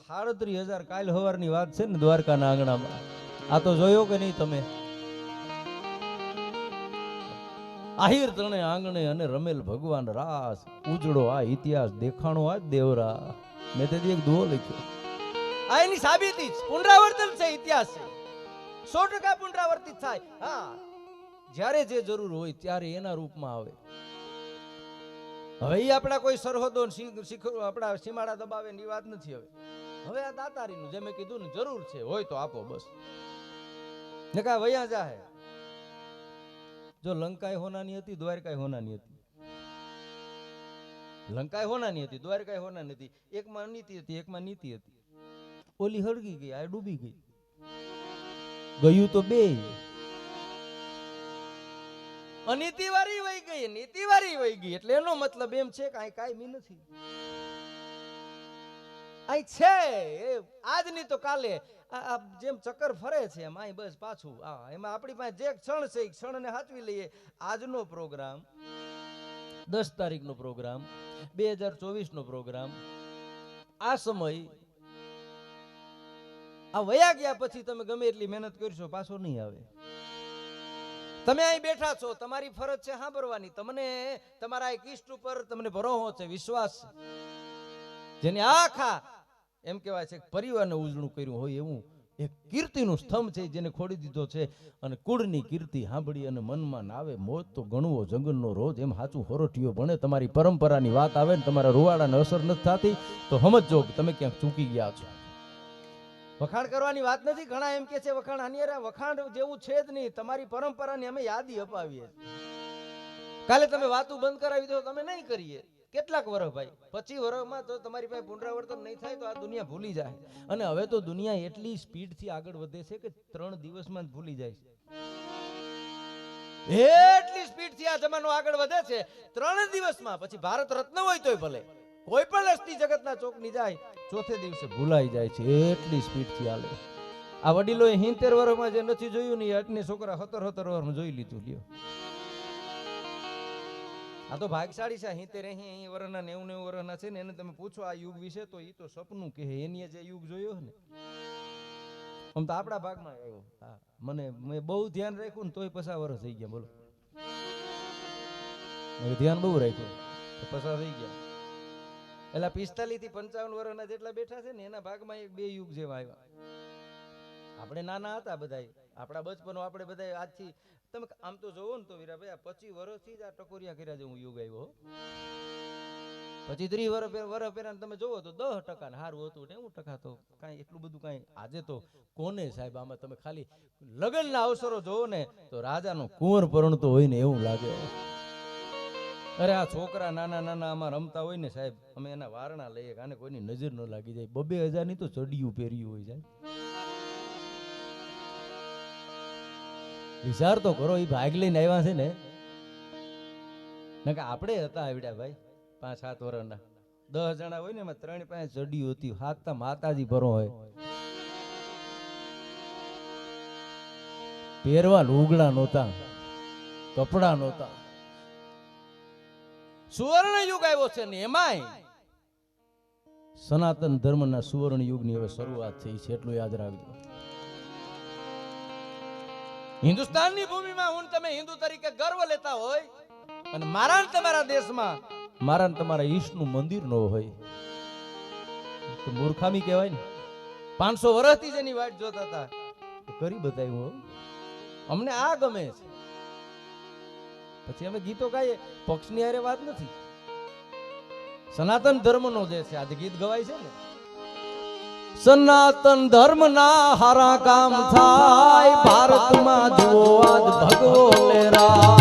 Speaker 1: 37,000 કાલ હવારની વાત છે ને દ્વારકાના આંગણામાં આ તો જોયો કે નહીં તમે આહિર તણે આંગણે અને રમેલ ભગવાન રાસ ઉજળો આ ઇતિહાસ દેખાણો આ દેવરા મેં તેથી એક દુહો લખ્યો આ એની સાબિતી પુનરાવર્તન છે ઇતિહાસ છે 100% પુનરાવર્તિત થાય હા જ્યારે જે જરૂર હોય ત્યારે એના રૂપમાં આવે હવે એ આપણા કોઈ સરહદો આપણા સીમાડા દબાવે ની વાત નથી હવે આ દાતારીનું જે મેં કીધું ને જરૂર છે હોય તો આપો બસ ને કા વયા જાહે. જો લંકા હોનાની હતી, દ્વારકા હોનાની હતી. લંકા હોનાની હતી, દ્વારકા હોનાની હતી. એકમાં અનીતિ હતી, એકમાં નીતિ હતી. ઓલી હળગી ગઈ, આ ડૂબી ગઈ. ગયું તો બે. અનીતિ વાળી વહી ગઈ, નીતિ વાળી વહી ગઈ. એટલે એનો મતલબ એમ છે કે આ કાયમી નથી. આ છે આજની તો કાલે જેમ ચક્કર ફરે છે એમ આ બસ પાછું એમાં આપણી પાસે જે ક્ષણ છે એ ક્ષણને સાચવી લઈએ. આજનો પ્રોગ્રામ 10 તારીખનો પ્રોગ્રામ, 2024નો પ્રોગ્રામ, આ સમય આ વયા ગયા પછી તમે ગમે એટલી મહેનત કરશો પાછો નહીં આવે. તમે અહીં બેઠા છો, તમારી ફરજ છે સાંભળવાની. તમને તમારા એક ઇષ્ટ ઉપર તમને ભરોસો છે, વિશ્વાસ છે. જેને આખા એમ કહેવાય છે પરિવારને ઉજળું કર્યું હોય એવું એક કીર્તિનું સ્તંભ છે જેને ખોડી દીધો છે. અને કુળની કીર્તિ સાંભળી અને મનમાં નાવે મોજ તો ગણવો જંગલનો રોજ. એમ સાચું હોરઠિયો ભણે. તમારી પરંપરાની વાત આવે ને તમારા રૂવાડાને અસર નથી થતી તો સમજો કે તમે ક્યાંક ચૂકી ગયા છો. વખાણ કરવાની વાત નથી. ઘણા એમ કે છે વખાણ આની વખાણ જેવું છે જ નહીં. તમારી પરંપરાની અમે યાદી અપાવીએ. કાલે તમે વાતું બંધ કરાવી દો, તમે નહીં કરીએ. કેટલાક વર્ષ ભાઈ, 25 વર્ષમાં તો તમારી પાસે પુનરાવર્તન નહીં થાય તો આ દુનિયા ભૂલી જાય. અને હવે તો દુનિયા એટલી સ્પીડથી આગળ વધે છે કે 3 દિવસમાં જ ભૂલી જાય છે. એટલી સ્પીડથી આ જમાનો આગળ વધે છે 3 દિવસમાં. પછી ભારત રત્ન હોય તોય ભલે, કોઈ પણ અસ્તી જગતના ચોકની જાય ચોથે દિવસે ભૂલાઈ જાય છે. એટલી સ્પીડથી હાલે. આ વડીલોએ 70 વર્ષમાં જે નથી જોયું ને એ અટને છોકરા 17 વર્ષમાં જોઈ લીધું. લ્યો, આ તો ભાગશાળી છે. 70 વર્ષના 90 વર્ષના છે ને એને તમે પૂછો આ યુગ વિશે તો એ તો સપનું કહે. એની જે યુગ જોયો ને આમ તો આપણા ભાગમાં આવ્યો. મેં બહુ ધ્યાન રાખ્યું ને તોય 50 વર્ષ થઈ ગયા. બોલો, મેં ધ્યાન બહુ રાખ્યું તો 50 થઈ ગયા. એટલે 45 થી 55 વર્ષના જેટલા બેઠા છે ને એના ભાગમાં 1-2 યુગ જેવા આવ્યા. આપણે નાના હતા બધા, આપણા બચપનો આપણે બધા આજથી તમે આમ તો જોવો ને તો વીરાભાઈ આ 25 વર્ષથી જ આ ટકોરિયા કર્યા જેવું યુગ આવ્યો. પછી 30 વર્ષ પહેલા તમે જોવો તો 10% સારું હતું, 90% તો કાંઈ એટલું બધું કાંઈ. આજે તો કોને સાહેબ આમાં તમે ખાલી લગ્નના અવસરો જોવો ને તો રાજાનો કુંવર પરણતો હોય ને એવું લાગે. અરે આ છોકરા નાના નાના આમાં રમતા હોય ને સાહેબ, અમે એના વારણા લઈએ આને કોઈની નજર ન લાગી જાય. 2,000 ની તો ચડિયું પહેર્યું હોય જાય. વિચાર તો કરો, એ ભાગ લઈને આવ્યા છે ને કે આપણે હતા આવડ્યા ભાઈ 5-7 વર્ષના. 10 જણા હોય ને એમાં 3-5 ચડિયું હતી. હાથતા માતાજી ભરો હોય. પહેરવા લુગડા નહોતા, કપડા નહોતા. સુવર્ણ યુગ આવ્યો છે ને એમાંય સનાતન ધર્મના સુવર્ણ યુગની હવે શરૂઆત થઈ છે. એટલું યાદ રાખજો. હિન્દુસ્તાનની ભૂમિમાં હું તમે હિન્દુ તરીકે ગર્વ લેતા હોય અને મારા તમારા દેશમાં મારા તમારા ઈષ્ટનું મંદિર ન હોય તો મૂર્ખામી કહેવાય ને. 500 વર્ષથી જેની વાટ જોતા હતા કરી બતાવ્યું. અમને આ ગમે છે. પછી અમે ગીતો ગાઈએ, પક્ષની હારે વાત નથી. સનાતન ધર્મનો જે છે આજે ગીત ગવાય છે ને, સનાતન ધર્મના હારા કામ થાય ભારતમાં જુઓ આજ ભગવો લેરા.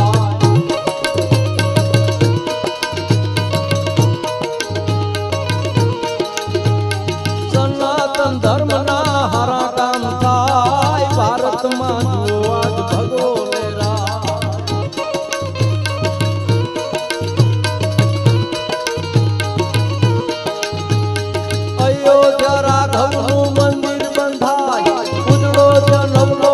Speaker 1: સનાતન ધર્મના હારા કામ થાય ભારતમાં જુઓ આજ ભગવો લેરા. અયોધ્યા રાઘવનું મંદિર બંધાય, ઉજળો જન્મનો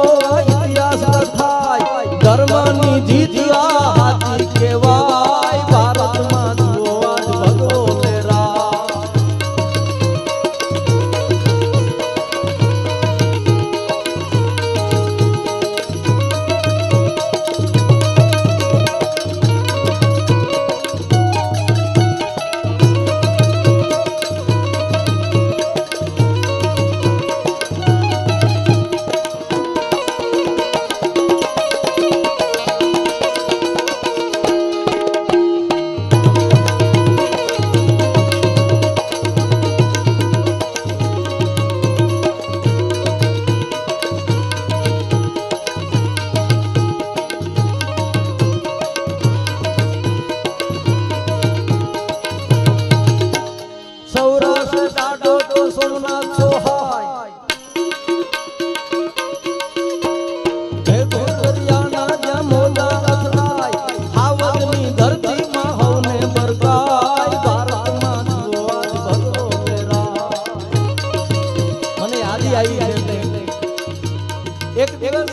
Speaker 1: એક દિવસ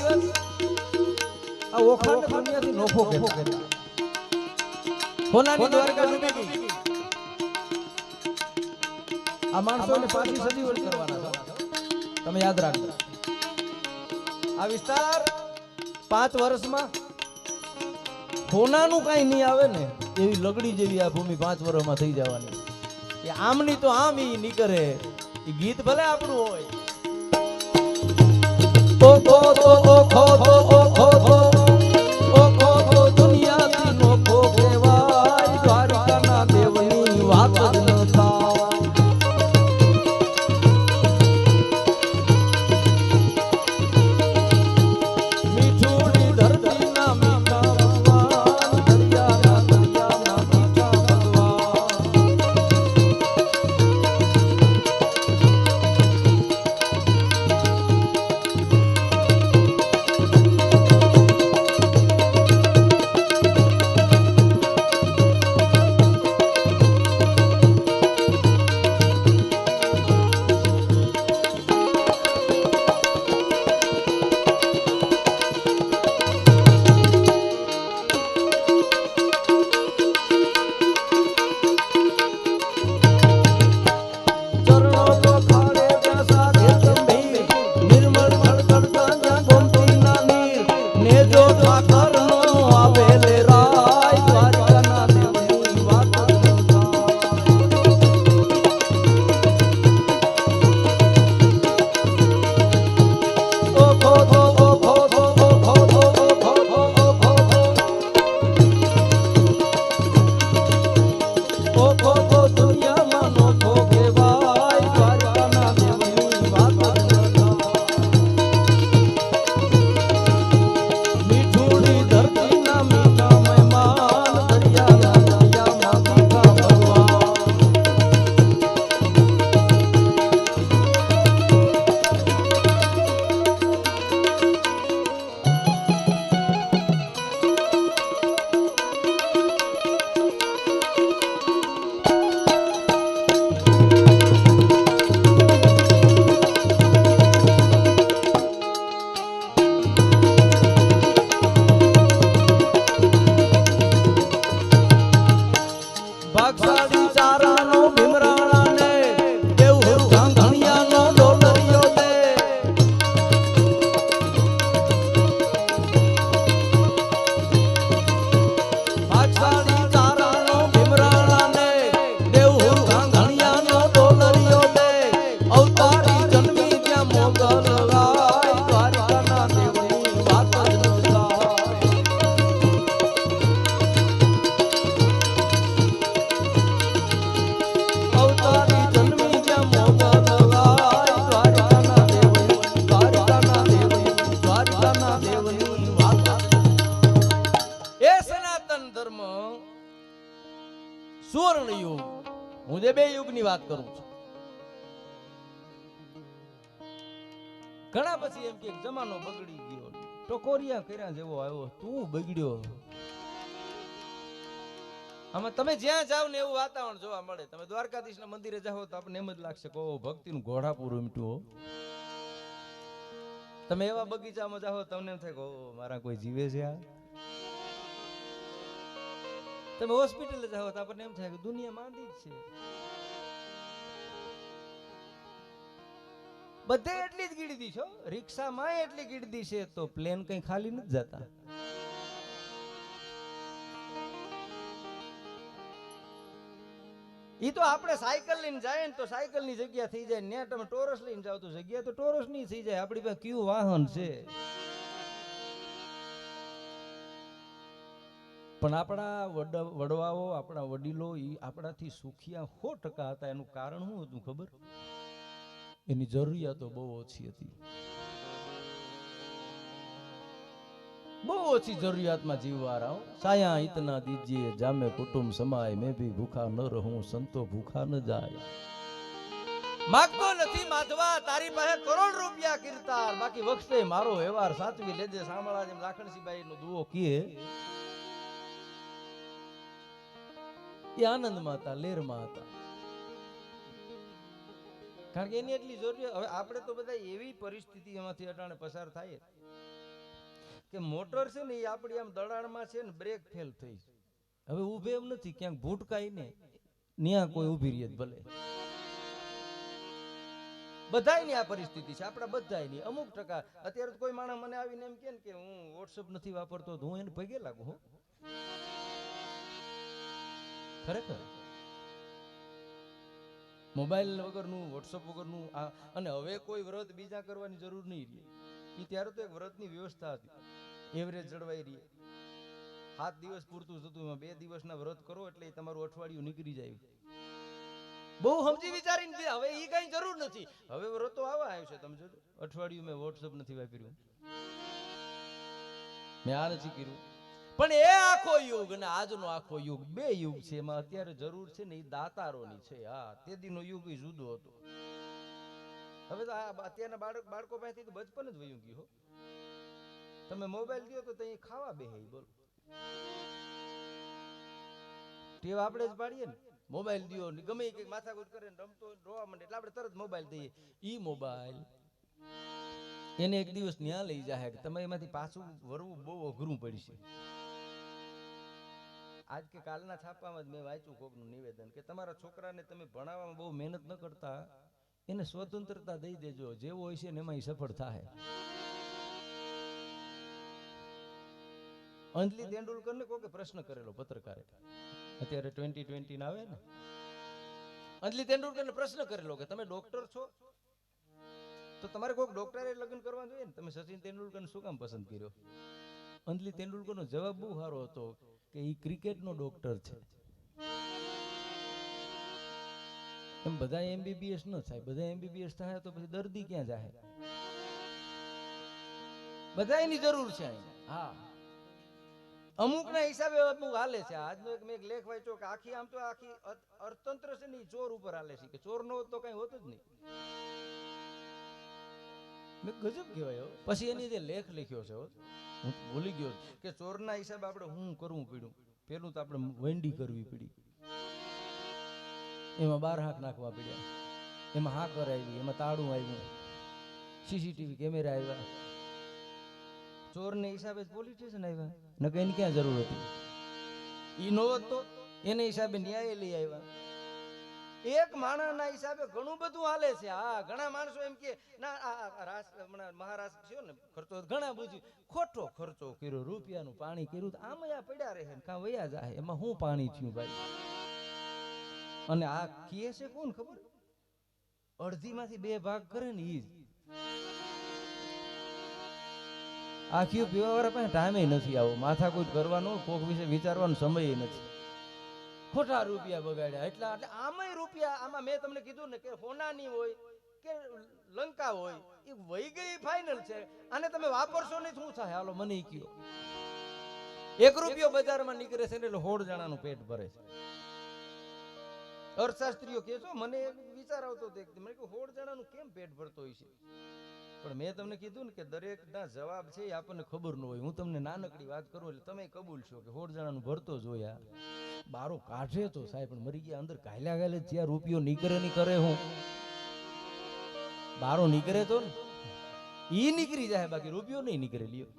Speaker 1: આ ઓખાને દુનિયાથી નોખો કહેતા હોનાની દ્વારકા ડૂબી ગઈ. આ માણસોને પાછી સજીવન કરવાના છે, તમે યાદ રાખજો. આ વિસ્તાર 5 વર્ષમાં હોનાનું કઈ નહીં આવે ને એવી લગડી જેવી આ ભૂમિ 5 વર્ષમાં થઈ જવાની. એ આમની તો આમ ઈ નીકળે. એ ગીત ભલે આપણું હોય. ઓ ખો તો ઓ ખો તો ઓ ખો તો ઓ ખો તો દુનિયાથી નોખો કહેવાય. દ્વારકાના દેવની વાત જ ન થાય. મીઠુડી ધરતીના મીઠા ભગવાન, દરિયાના દરિયાના મીઠા ભગવાન. સુવર્ણ યુગ. હું જે 2 યુગની વાત કરું છું. ઘણા પછી એમ કે જમાનો બગડી ગયો, ટકોરિયા કર્યા જેવો આવ્યો, તું બગડ્યો. આમાં તમે જ્યાં જાવ ને એવું વાતાવરણ જોવા મળે. તમે દ્વારકાધીશના મંદિરે જાઓ તો આપણને એમ જ લાગશે કે ઓ ભક્તિનું ઘોડાપુર ઉમટ્યું. તમે એવા બગીચામાં જાઓ તમને એમ થાય કે ઓ મારા કોઈ જીવે છે આ. તમે હોસ્પિટલે જાઓ તો આપણને એમ થાય કે દુનિયા માંદી જ છે. બધે એટલી જ ગીડદી છો, રિક્ષામાં એટલી ગીડદી છે તો પ્લેન કઈ ખાલી નથી જતા. ઈ તો આપણે સાયકલ લઈને જાય ને તો સાયકલ ની જગ્યા થઈ જાય ને, તમે ટોરસ લઈને જાવ તો જગ્યા તો ટોરસ ની થઈ જાય. આપણી પાસે કયું વાહન છે. પણ આપણા વડવાઓ, આપણા વડીલો ઈ આપણાથી સુખિયા 100% હતા. એનું કારણ શું હતું ખબર? એની જરૂરિયાતો બહુ ઓછી હતી. બહુ ઓછી જરૂરિયાતમાં જીવવા રહો. સાયા ઇતના દીजिए જામે કુટુંબ સમાય, મેં ભી ભૂખા ન રહું, સંતો ભૂખા ન જાય. માગતો નથી માધવા તારી પાસે કરોડ રૂપિયા કીર્તાર, બાકી વખતે મારો વ્યવહાર સાચવી લેજે. સાંભળા જેમ લાખણસીબાઈ નો દુઓ કીએ એ આનંદમાં હતા, લેરમાં હતા. કારણ કે એની એટલી જરૂરિયાત. હવે આપણે તો બધા એવી પરિસ્થિતિ એમાંથી અટાણે પસાર થાય કે મોટર છે ને એ આપણી આમ દડાણમાં છે ને બ્રેક ફેલ થઈ છે. હવે ઊભે એમ નથી, ક્યાંક ભૂટકાય ને ન્યા કોઈ ઊભી રહે ભલે. બધાયની આ પરિસ્થિતિ છે, આપણા બધાયની. અમુક ટકા અત્યારે કોઈ માણસ મને આવીને એમ કે હું વોટ્સઅપ નથી વાપરતો, તો હું એને પગે લાગુ. હો, ખરેખર મોબાઈલ વગરનું, વોટ્સઅપ વગરનું અને હવે કોઈ વ્રત બીજા કરવાની જરૂર નહીં રહે. એ ત્યારે તો એક વ્રતની વ્યવસ્થા હતી, એવરેજ જળવાઈ રહી. 7 દિવસ પૂરતું થતું, એમાં 2 દિવસના વ્રત કરો એટલે તમારું અઠવાડિયું નીકળી જાય. બહુ સમજી વિચારીને. હવે એ કઈ જરૂર નથી. હવે વ્રતો આવા આવ્યું છે, તમે જોજો. અઠવાડિયું મેં વોટ્સઅપ નથી વાપર્યું, મેં આ નથી કર્યું. પણ એ આખો યુગ અને આજનો આખો યુગ, બે યુગ છે. એમાં અત્યારે જરૂર છે ને એ દાતારોની છે. હા, તે દીનો યુગ એ જુદો હતો. હવે તો અત્યારના બાળકો પાસેથી તો બચપન જ વયું ગયું. તમે મોબાઈલ દો તો ત્યાં ખાવા બેહે. બોલો, ટેવ આપણે જ પાડીએ ને. મોબાઈલ દો, ગમે કંઈક માથાકૂટ કરે ને રમતો રોવા માંડે એટલે આપણે તરત મોબાઈલ દઈએ. ઈ મોબાઈલ એને એક દિવસ ન્યા લઈ જાય કે તમે એમાંથી પાછું વરવું બહુ અઘરું પડશે. આજ કે કાલના છાપામાં જ મેં વાંચ્યું કોકનું નિવેદન કે તમારા છોકરાને તમે ભણાવવામાં બહુ મહેનત ન કરતા, એને સ્વતંત્રતા દઈ દેજો, જેવો હોય છે ને એમાં સફળ થાય. અંજલિ તેંડુલકરને કોકે પ્રશ્ન કરેલો, પત્રકારે. અત્યારે 2020 ના આવે ને, અંજલિ તેંડુલકરને પ્રશ્ન કરેલો કે તમે ડોક્ટર છો તો તમારે કોઈક ડોક્ટરે લગ્ન કરવા જોઈએ ને, તમે સચિન તેંડુલકરને શું કામ પસંદ કર્યો? અંજલિ તેંડુલકરનો જવાબ બહુ સારો હતો કે એ ક્રિકેટનો ડોક્ટર છે. એમ બધા એમબીબીએસ ન થાય. બધા એમબીબીએસ થાય તો પછી દર્દી ક્યાં જાય? બધા એની જરૂર છે. હા, અમુક ના હિસાબે અમુક હાલે છે. આજનો મેં એક લેખ વાંચ્યો કે આખી આમ તો આખી અર્થતંત્ર છે ને ચોર ઉપર હાલે છે, કે ચોર નો હોત તો કઈ હોત જ નહીં. ગજબ કહેવાય. પછી એની જે લેખ લખ્યો છે, હું ભૂલી ગયો કે ચોરના હિસાબે આપણે શું કરવું પડ્યું. પેલું તો આપણે વેંડી કરવી પડી, એમાં 12 હાક નાખવા પડ્યા, એમાં હાકર આવી, એમાં તાળું આવ્યું, સીસીટીવી કેમેરા આવ્યા. ચોરને હિસાબે પોલીસ સ્ટેશન આવ્યા, ન કે એની ક્યાં જરૂર હતી? ઈ નો હતો એને હિસાબે ન્યાય લઈ આવ્યા. એક માણસના હિસાબે ઘણું બધું હાલે છે. હા, ઘણા માણસો એમ કે ના મહારાષ્ટ્ર છે ને ખર્ચો ઘણા બધું ખોટો ખર્ચો કર્યો, રૂપિયાનું પાણી કર્યું, આમ પડ્યા રહે ને કાં વયા જાય, એમાં શું પાણી થયું ભાઈ? અને આ કહે છે કોણ ખબર? અડધીમાંથી 2 ભાગ કરે ને ઈ જ. આખી પીવા વાળા પાસે ટાઈમે નથી આવો, માથાકૂટ કરવાનો, કોક વિશે વિચારવાનો સમય નથી. ખોટા રૂપિયા બગાડ્યા. એટલે આમાંય રૂપિયા, આમાં મેં તમને કીધું ને કે હોનાની હોય કે લંકા હોય, એ વહી ગઈ ફાઇનલ છે. આને તમે વાપરશો નહીં શું થાય? હાલો મને કયો. 1 રૂપિયો બજારમાં નીકળે છે ને એટલે 16 જણાનું પેટ ભરે છે. અર્થશાસ્ત્રીઓ કે છો, મને વિચાર આવતો હતો, મેં કહ્યું 16 જણાનું કેમ પેટ ભરતો હોય છે? પણ મેં તમને કીધું ને કે દરેક ના જવાબ છે એ આપણને ખબર ન હોય. હું તમને નાનકડી વાત કરું એટલે તમે કબૂલ છો કે 16 જણાનું ભરતો જોયા. બારો કાઢે તો સાહેબ, પણ મરી ગયા અંદર કાયલા ગાલે જ્યાં રૂપિયો નીકળે નહીં કરે. હું બારો નીકળે તો ને ઈ નીકળી જાય, બાકી રૂપિયો નહીં નીકળે. લ્યો,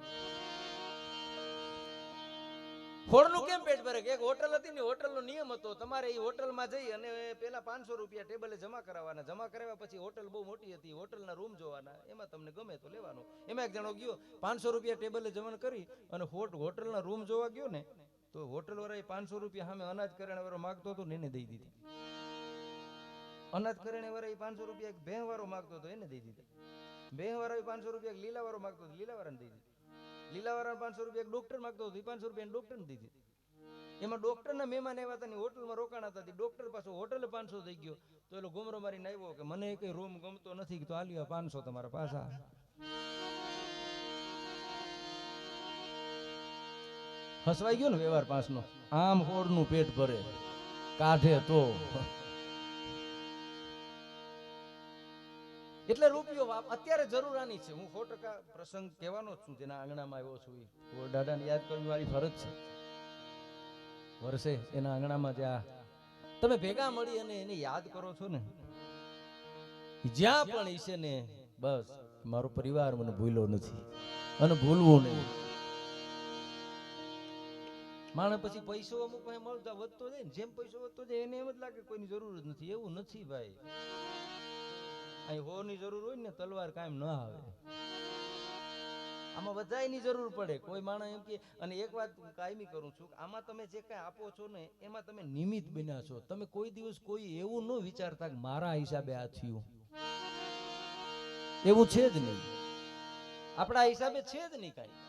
Speaker 1: ખોડનું કેમ પેટ ભરે? એક હોટલ હતી ને, હોટલનો નિયમ હતો તમારે એ હોટલમાં જઈ અને પેલા 500 રૂપિયા ટેબલે જમા કરાવવાના. જમા કરાવ્યા પછી હોટલ બહુ મોટી હતી, હોટલના રૂમ જોવાના, એમાં તમને ગમે તો લેવાનો. એમાં એક જણો ગયો 500 રૂપિયા ટેબલે જમા કરી અને હોટલના રૂમ જોવા ગયો ને, તો હોટલ વાળા 500 રૂપિયા સામે અનાજ કરિયાણા વાળો માગતો હતો ને એને દઈ દીધી. અનાજ કરિયાણા વાળા 500 રૂપિયા એક ભેહ વાળો માગતો હતો એને દઈ દીધા. ભેહ વાળા 500 રૂપિયા લીલા વાળો માગતો હતો, લીલા વાળાને દઈ દીધી. લીલા વાળા 500 રૂપિયા ડોક્ટર માગતો હતો, 500 રૂપિયા ડોક્ટરને દીધી. એમાં ડોક્ટરના મહેમાન આવ્યા હતા, હોટલમાં રોકાણા હતા, ડોક્ટર પાછો હોટલે 500 થઈ ગયો. તો એલો ગુમરો મારીને આવ્યો કે મને કઈ રૂમ ગમતો નથી, તો આલ્યો 500 તમારા પાછા. હસવાઈ ગયો ને વ્યવહાર 5 નો. આમ 16 નું પેટ ભરે, કાઢે તો. એટલે રૂપિયો અત્યારે જરૂર આની છે. હું 100% પ્રસંગ કહેવાનો જ છું, જેના આંગણામાં આવ્યો છું. દાદાને યાદ કરવી મારી ફરજ છે. વર્ષે એના આંગણામાં જ્યાં તમે ભેગા મળી અને એને યાદ કરો છો ને, જ્યાં પણ ઈશે ને બસ મારો પરિવાર મને ભૂલ્યો નથી અને ભૂલવું નહીં. માણસ પછી પૈસો અમુક પાસે મળતા વધતો જાય ને, જેમ પૈસો વધતો જાય એને એમ જ લાગે કોઈની જરૂર જ નથી. એવું નથી ભાઈ. અહીં હોની જરૂર હોય ને તલવાર કાયમ ન આવે. આમાં બધાયની જરૂર પડે. કોઈ માણસ એમ કે, અને એક વાત કાયમી કરું છું, આમાં તમે જે કઈ આપો છો ને એમાં તમે નિમિત્ત બન્યા છો. તમે કોઈ દિવસ કોઈ એવું ન વિચારતા કે મારા હિસાબે આ થયું. એવું છે જ નહીં. આપણા હિસાબે છે જ નહીં કાંઈ.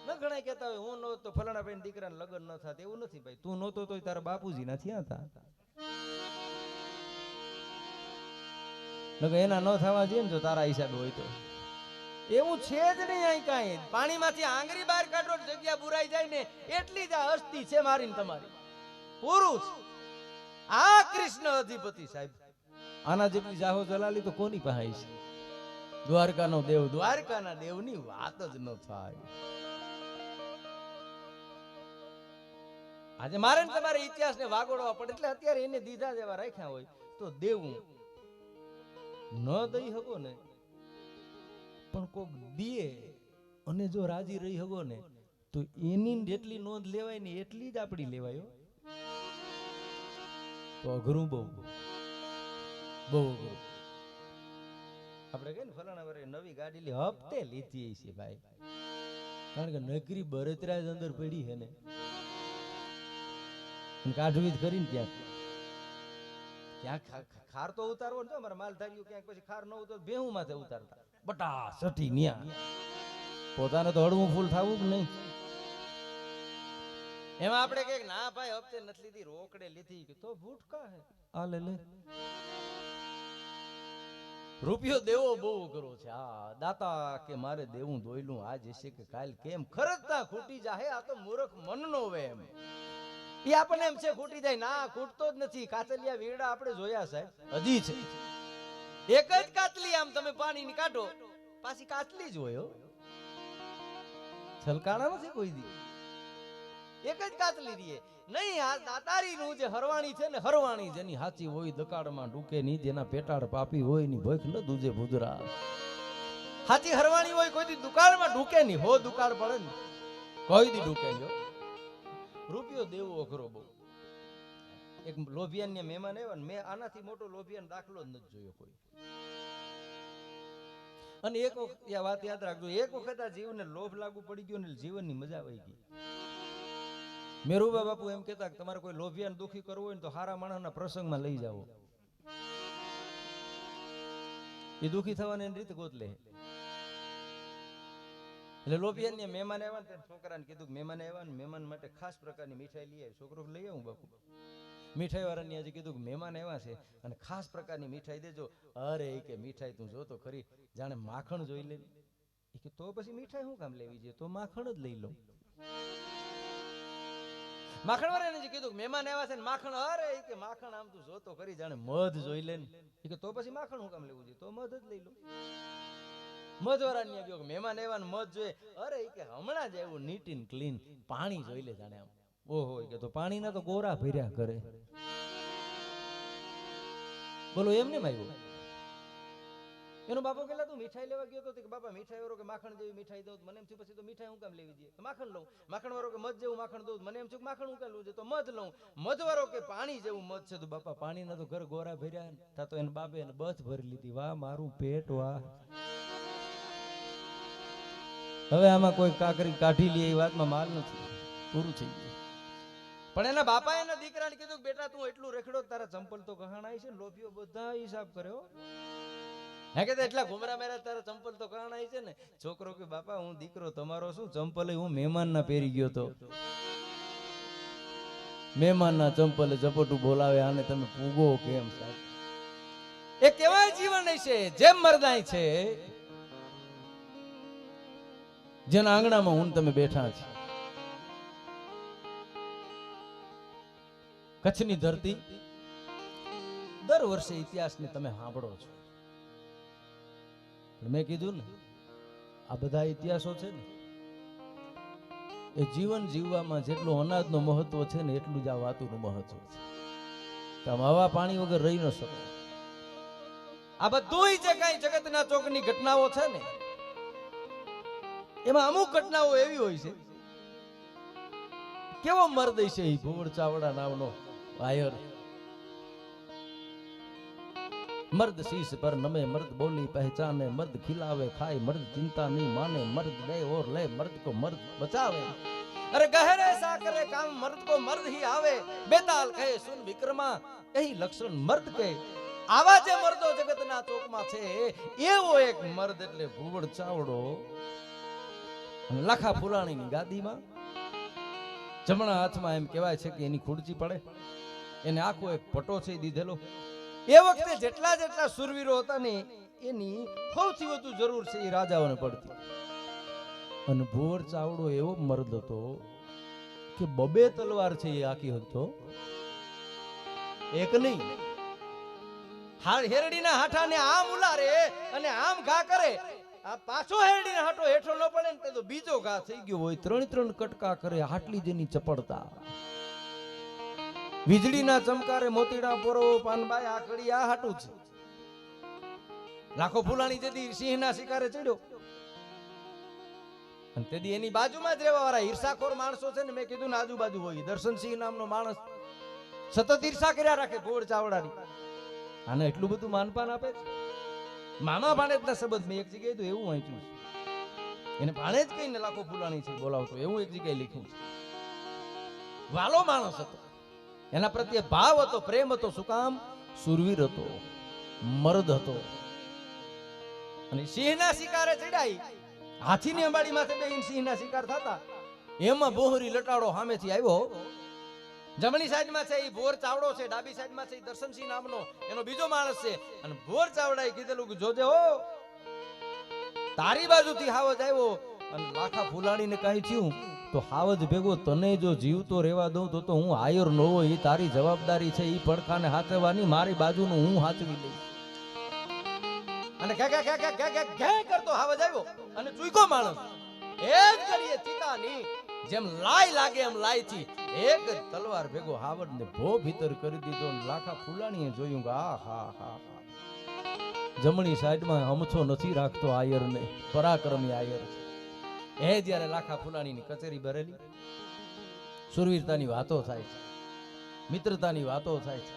Speaker 1: ન ઘણા કહેતા હોય હું નહોતો ફલાણા ભાઈ દીકરાને લગ્ન ન થાત. એવું નથી ભાઈ. તું નહોતો તો તારા બાપુજી ના થયા હતા. એના ન થવા જોઈએ ને જો તારા હિસાબે હોય તો. એવું છે જ નહીં. અહીં કાંઈ પાણીમાંથી આંગળી બહાર કાઢો જગ્યા બુરાઈ જાય ને એટલી જ આ હસ્તી છે મારી ને તમારી. પુરુષ આ કૃષ્ણ અધિપતિ સાહેબ, આના જેટલી જાહો જલાલી તો કોની પાસે છે? દ્વારકાનો દેવ, દ્વારકાના દેવની વાત જ ન થાય. આજે મારે ને તમારે ઇતિહાસને વાગોડવા પડે એટલે અત્યારે એને દીધા જેવા રાખ્યા હોય તો દેવું ન દઈ શકો ને, પણ કોક દીએ અને જો રાજી રહી શકો ને તો એની જેટલી નોંધ લેવાય ને એટલી જ આપણી લેવાય. તો અઘરું બહુ બહુ અઘરું. આપણે કહીએ ને ફલાણા વારે નવી ગાડી હપ્તે લીધી છે ભાઈ, કારણ કે નકરી બળતરા જ અંદર પડી છે ને કાઢવી જ કરીને ક્યાંક ખાર તો ઉતારવો ને. અમારા માલધારીઓ ક્યાંક પછી ખાર ન ઉતાર ભેહું માથે ઉતારતા બટા સઠી ન્યા. પોતાને તો હળવું ફૂલ થવું જ નહીં. એમાં આપણે કહીએ ના ભાઈ હપ્તે નથી લીધી, રોકડે લીધી, કે તો ભૂટકા હે આ લે લે. રૂપિયો દેવો બહુ કરો છે. આ દાતા કે મારે દેવું દોયલું આજ હશે કે કાલ કેમ ખરજતા ખૂટી જાહે. આ તો મૂર્ખ મનનો વેમ. એ આપણને એમ છે ખૂટી જાય. ના, ખૂટતો જ નથી. કાચલિયા વીરડા આપણે જોયા સાહેબ, હજી છે. એક જ કાચલી આમ તમે પાણી ની કાઢો પાછી કાચલી જ હોય. છલકાણા નથી કોઈ દી. એક જ કાચલી રીએ નહીં. આ દાતારી નું જે હરવાણી છે ને, હરવાણી જેની હાચી હોય દકાળમાં ડૂકે નહીં, જેના પેટાળ પાપી હોય ની ભૂખ ન દૂજે ભૂજરા. હાચી હરવાણી હોય કોઈ દી દુકાળમાં ડૂકે નહીં. હો દુકાળ પડે ને કોઈ દી ડૂકે નહીં. રૂપિયો દેવો અઘરો બહુ. એક લોભિયાન ને મહેમાન આવ્યા ને, મેં આનાથી મોટો લોભિયાન દાખલો જ નથી જોયો કોઈ. અને એક વખત આ વાત યાદ રાખજો, એક વખત આ જીવને લોભ લાગુ પડી ગયો ને જીવનની મજા વહી ગઈ. મેરુબા બાપુ એમ કહેતા કે તમારે કોઈ લોભિયાન દુખી કરવું હોય ને તો હારા માણસના પ્રસંગમાં લઈ જાઓ, એ દુખી થવાની રીત ગોત લે. એટલે લોભિયાન ને મહેમાન આવ્યા ને છોકરાને કીધું કે મહેમાન આવ્યા ને મહેમાન માટે ખાસ પ્રકારની મીઠાઈ લઈ આવી. છોકરો લઈ આવું બાપુ. મીઠાઈ વાળાને આજે કીધું કે મહેમાન આવ્યા છે અને ખાસ પ્રકારની મીઠાઈ દેજો. અરે એ કે મીઠાઈ તું જોતો ખરી જાણે માખણ જોઈ લે. એ કે તો પછી મીઠાઈ શું કામ લેવી છે? તો માખણ જ લઈ લો. માખણ વાળાને કીધું મહેમાન આવ્યા છે ને માખણ, અરે એ કે માખણ આમ તું જોતો ખરી જાણે મધ જોઈ લે. એ કે તો પછી માખણ શું કામ લેવું છે? તો મધ જ લઈ લો. મધવાળા ગયો કે મહેમાન આવ્યા ને મધ જોઈએ. અરે એ કે હમણાં જ એવું નીટ એન્ડ ક્લીન પાણી જોઈ લે જાણે આમ. ઓહો કે તો પાણીના તો ગોરા ભર્યા કરે. બોલો એમને આવ્યું. એનો બાપો કેટલા તું મીઠાઈ લેવા ગયો તો કે બાપા મીઠાઈ વાળો કે માખણ જેવી મીઠાઈ દઉં. મને એમ થયું પછી તો મીઠાઈ હું કામ લેવી જોઈએ? તો માખણ લઉં. માખણ વાળો કે મધ જેવું માખણ દઉં. મને એમ થયું માખણ હું કામ લેવું છે? તો મધ લઉં. મધ વાળો કે પાણી જેવું મધ છે. તો બાપા પાણીના તો ઘર ગોરા ભર્યા. તા તો એને બાપે એને બથ ભરી લીધી. વાહ મારું પેટ વાહ. હવે આમાં કોઈ કાકરી કાઢી લે એ વાતમાં માલ નથી. પૂરું થઈ ગયું. પણ એના બાપા એના દીકરાને કીધું કે બેટા તું એટલું રેખડો તારા ચંપલ તો કહાણાય છે ને. લોભીઓ બધા હિસાબ કર્યો. હે કે એટલા ઘુમરા મેરા તારા ચંપલ તો કહાણાય છે ને. છોકરો કે બાપા હું દીકરો તમારો શું, ચંપલ હું મહેમાન ના પહેરી ગયો તો. મહેમાન ના ચંપલે ઝપટું બોલાવે આને તમે પૂગો કેમ સાહેબ? એ કેવાય જીવન છે જેમ મરદાય છે જેના આંગણામાં હું તમે બેઠા છે. કચ્છની ધરતી દર વર્ષે ઇતિહાસને તમે સાંભળો છો. મેં કીધું ને આ બધા ઇતિહાસો છે ને એ જીવન જીવવામાં જેટલું અનાજનું મહત્વ છે ને એટલું જ આ વાતોનું મહત્વ છે. તમે હવા પાણી વગર રહી ન શકો. આ બધુંય જે કાંઈ જગતના ચોકની ઘટનાઓ છે ને એમાં અમુક ઘટનાઓ એવી હોય છે. કેવો મર્દ છે એ ભુવડ ચાવડા નામનો વાયર. મર્દ શીશ પર નમે, મર્દ બોલી પહેચાને, મર્દ ખिलावे खाए, मर्द चिंता नहीं माने, मर्द दे और ले, मर्द को मर्द बचावे. अरे गहरे सा करे काम, मर्द को मर्द ही आवे. बेताल कहे सुन विक्रमा, यही लक्षण मर्द के. આવા જે મર્દો જગતના ચોકમાં છે એવો એક મર્દ એટલે ભુવડ ચાવડો. લાખા ફુલાણીની ગાદીમાં જમણા હાથમાં એમ કહેવાય છે કે એની ખુરચી પડે, એને આખો એક પટો છે દીધેલો. એ વખતે જેટલા જેટલા સુરવીરો હતા ને એની સૌથી વધુ જરૂર છે એ રાજાઓને પડતી. અને ભુવડ ચાવડો એવો મર્દ હતો કે બબે તલવાર છે એ આખી હતો, એક નહીં. હેરડીના હાઠાને આમ ઉલારે અને આમ ઘા કરે, આ પાછો હેરડીના હાઠો હેઠો ન પડે ને તો બીજો ઘા થઈ ગયો હોય. ત્રણ ત્રણ કટકા કરે, આટલી જેની ચપળતા. વીજળીના ચમકારે મોતીડા પોરો પાનબાઈ આકડી આ હાટું છે. લાખો ફૂલાણી જેથી સિંહના શિકારે ચડ્યો અને તેથી એની બાજુમાં જ રહેવા વાળા ઈર્ષાખોર માણસો છે ને, મેં કીધું ને આજુબાજુ હોય. દર્શનસિંહ નામનો માણસ સતત ઈર્ષા કર્યા રાખે ભુવડ ચાવડાની. આને એટલું બધું માનપાન આપે છે. મામા ભાણેજના સંબંધ મેં એક જગ્યાએ તો એવું વાંચ્યું છે, એને ભાણેજ કહીને લાખો ફૂલાણી છે બોલાવતો, એવું એક જગ્યાએ લખ્યું છે. વાલો માણસ હતો, એના પ્રત્યે ભાવ હતો, પ્રેમ હતો. શું કામ? સુરવીર હતો, મર્દ હતો. અને સિંહના શિકારે ચડાઈ, હાથીની અંબાડી માથે બેહીને સિંહના શિકાર થતા. એમાં બોહરી લટાડો સામેથી આવ્યો. જમણી સાઈડમાં છે એ ભુવડ ચાવડો છે, ડાબી સાઈડમાં છે એ દર્શનસિંહ નામનો એનો બીજો માણસ છે. અને ભુવડ ચાવડાએ કીધેલું કે જોજે હો, તારી બાજુથી હાવજ આવ્યો અને લાખા ફૂલાણીને કાંઈ થયું તો હાવજ ભેગો તને જો જીવતો રહેવા દઉં તો હું હાયર ન હોય. એ તારી જવાબદારી છે, એ પડખાને હાચવવાની. મારી બાજુનું હું હાચવી લઈશ. અને કરતો હાવજ આવ્યો અને ચૂઈકો માણસ એ જ કરીએ ચિતાની જેમ લાય લાગે એમ લાયથી એક તલવાર ભેગો હાવડને ભો ભીતર કરી દીધો. લાખા ફૂલાણીએ જોયું કે આ હા હા, જમણી સાઈડમાં અમથો નથી રાખતો આયરને, પરાક્રમી આયર છે. એ જ્યારે લાખા ફૂલાણીની કચેરી ભરેલી, સુરવીરતાની વાતો થાય છે, મિત્રતાની વાતો થાય છે.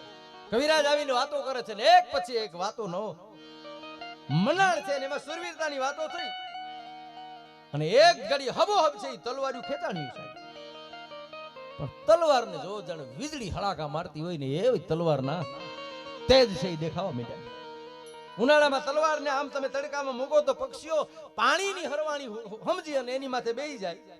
Speaker 1: કવિરાજ આવીને વાતો કરે છે ને એક પછી એક વાતો નો મનાણ છે ને એમાં સુરવીરતાની વાતો થઈ. અને એક ઘડી હબોહબ છે એ તલવાર્યું ખેંચાણ્યું સાહેબ. પણ તલવારને જો જાણે વીજળી હળાકા મારતી હોય ને એવી તલવારના તેજ છે એ દેખાવા માંડ્યા. ઉનાળામાં તલવારને આમ તમે તડકામાં મૂકો તો પક્ષીઓ પાણીની હરવાણી સમજી અને એની માથે બેહી જાય.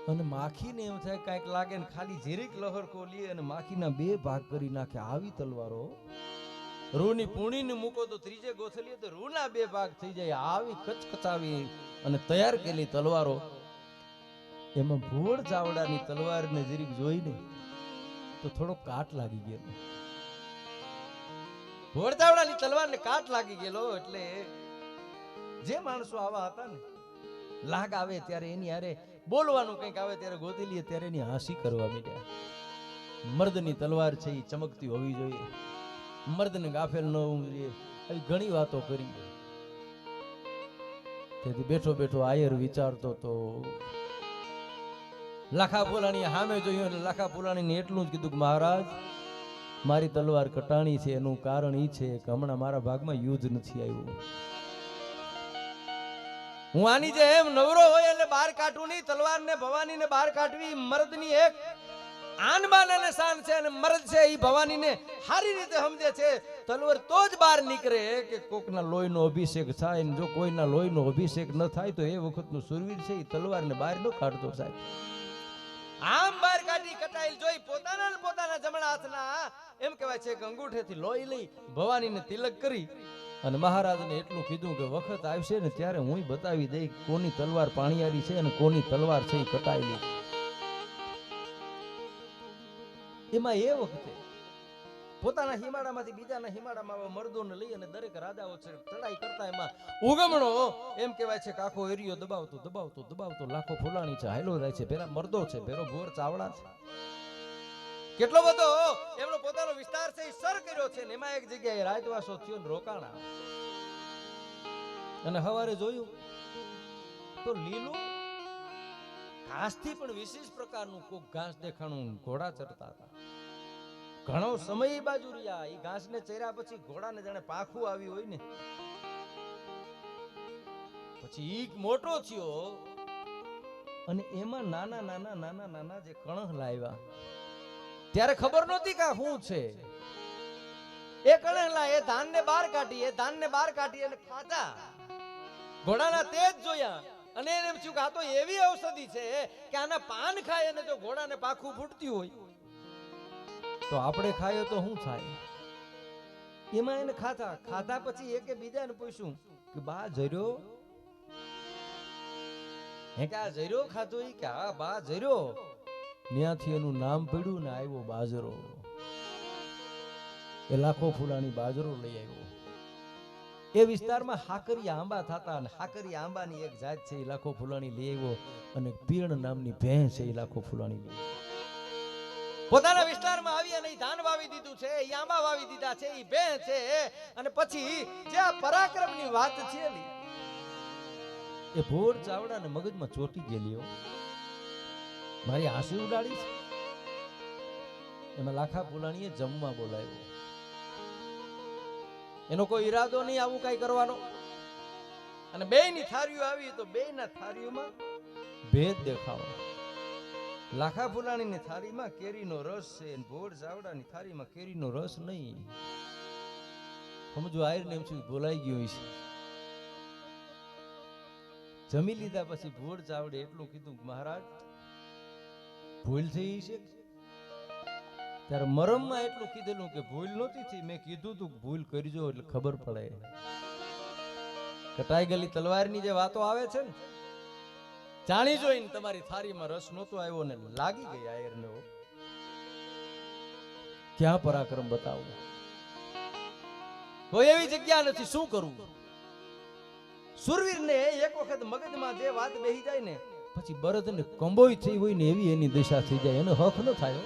Speaker 1: અને માખીને એમ થાય કાંઈક લાગે ને ખાલી જીરીક લહરકો લે અને માખીના બે ભાગ કરી નાખે. આવી તલવારો રૂની પૂણીને મૂકો તો ત્રીજે ગોથલીએ તો રૂના બે ભાગ થઈ જાય. આવી કચકચાવી અને તૈયાર કરેલી તલવારો. એમાં ભુવડ ચાવડાની તલવારને જરીક જોઈને તો થોડો કાટ લાગી ગયો. ભુવડ ચાવડાની તલવારને કાટ લાગી ગયેલો એટલે જે માણસો આવા હતા ને, લાગ આવે ત્યારે એની હારે બોલવાનું કંઈક આવે ત્યારે ગોતી લઈએ ત્યારે એની હાંસી કરવા માંડ્યા. મર્દની તલવાર છે એ ચમકતી હોવી જોઈએ, મર્દને ગાફેલ ન હોવું જોઈએ, આવી ઘણી વાતો કરી. તેથી બેઠો બેઠો આયર વિચારતો તો લાખા ફૂલાણી સામે જોયું એટલે લાખા ફૂલાણીને એટલું જ કીધું કે મહારાજ, મારી તલવાર કટાણી છે. એનું કારણ એ છે કે હમણાં મારા ભાગમાં યુદ્ધ નથી આવ્યું. હું આની જે એમ નવરો હોય એટલે બહાર કાઢું નહીં. તલવારને ભવાનીને બહાર કાઢવી મર્દની એક આનબાન અને શાન છે. અને મર્દ છે એ ભવાનીને સારી રીતે સમજે છે. તલવાર તો જ બહાર નીકળે કે કોકના લોહીનો અભિષેક થાય. જો કોઈના લોહીનો અભિષેક ન થાય તો એ વખતનું સુરવીર છે એ તલવારને બહાર ન કાઢતો સાહેબ. આમ બહાર કાઢી કટાયેલ જોઈ પોતાના જમણા હાથના એમ કહેવાય છે કે અંગૂઠેથી લોહી લઈ ભવાનીને તિલક કરી અને મહારાજને એટલું કીધું કે વખત આવશે ને ત્યારે હું બતાવી દઈ કોની તલવાર પાણીયારી છે અને કોની તલવાર છે એ કટાયેલી. એમાં એ વખતે પોતાના હિમાડામાંથી બીજાના હિમાડામાં મર્દોને લઈ અને દરેક રાજાઓ ચડાઈ કરતા એમાં ઉગમણો એમ કહેવાય છે કે આખો એરિયો દબાવતો લાખો ફૂલાણી છે હાયલો રહે છે. પેલા મર્દો છે, પેલો ભુવડ ચાવડા છે. કેટલો બધો એમનો પોતાનો વિસ્તાર છે એ સર કર્યો છે ને એમાં એક જગ્યાએ રાજવાસો થયો ને રોકાણા અને હવારે જોયું તો લીલું ઘાસથી પણ વિશેષ પ્રકારનું કોક ઘાસ દેખાણું, ઘોડા ચરતા હતા. ઘણો સમય એ બાજુ રહ્યા. એ ઘાસને ચર્યા પછી ઘોડાને જાણે પાખું આવ્યું હોય ને, પછી ઈ મોટો થયો અને એમાં નાના નાના નાના નાના જે કણક લાવ્યા. ત્યારે ખબર નહોતી કે શું છે. એ કણકલા એ ધાનને બહાર કાઢી અને ખાધા. ઘોડાના તેજ જોયા અને એને એમ થયું કે આ તો એવી ઔષધિ છે કે આના પાન ખાય અને જો ઘોડાને પાખું ફૂટતી હોય તો આપણે ખાઈએ તો શું થાય. એમાં એને ખાધા પછી એકે બીજાને પૂછ્યું કે બા જર્યો? હે કે આ જર્યો ખાધો? ઈ કે હા બા જર્યો. ત્યાંથી એનું નામ પડ્યું ને આવ્યો બાજરો. એ લાખો ફૂલાની બાજરો લઈ આવ્યો. એ વિસ્તારમાં હાકરિયા આંબા થતા અને હાકરિયા આંબાની એક જાત છે એ લાખો ફૂલાની લઈ આવ્યો અને પીણ નામની ભેંસ છે એ લાખો ફૂલાની લઈ આવ્યો. પોતાના વિસ્તારમાં આવી અને ધાન વાવી દીધું છે, એ આંબા વાવી દીધા છે, એ ભેંસ છે. અને પછી જે આ પરાક્રમની વાત છે એ ભોર ચાવડાને મગજમાં ચોટી ગયેલી. મારી હાંસી ઉડાડી છે. એમાં લાખા ફૂલાણીએ જમવા બોલાવ્યો. એનો કોઈ ઈરાદો નહીં આવું કઈ કરવાનો. અને બેયની થાળીઓ આવી તો બેયના થાળીઓમાં ભેદ દેખાવો. લાખા ફૂલાણીની થાળીમાં કેરીનો રસ છે અને ભોર ચાવડાની થાળીમાં કેરીનો રસ નહીં. સમજો આયરને એમ શું બોલાઈ ગયું છે. જમી લીધા પછી ભોર ચાવડે એટલું કીધું મહારાજ ભૂલ થઈ છે. ત્યારે મરમમાં એટલું કીધેલું કે ભૂલ નહોતી થઈ, મેં કીધું તું ભૂલ કરજો એટલે ખબર પડે. કટાઈ ગયેલી તલવારની જે વાતો આવે છે ને, જાણી જોઈને તમારી થાળીમાં રસ નહોતો આવ્યો ને લાગી ગઈ આયરને. ક્યાં પરાક્રમ બતાવું? કોઈ એવી જગ્યા નથી. શું કરવું? સુરવીરને એક વખત મગજમાં જે વાત બેહી જાય ને પછી બળદને કંબોઈ થઈ હોય ને એવી એની દિશા થઈ જાય. એનો હક ન થાય.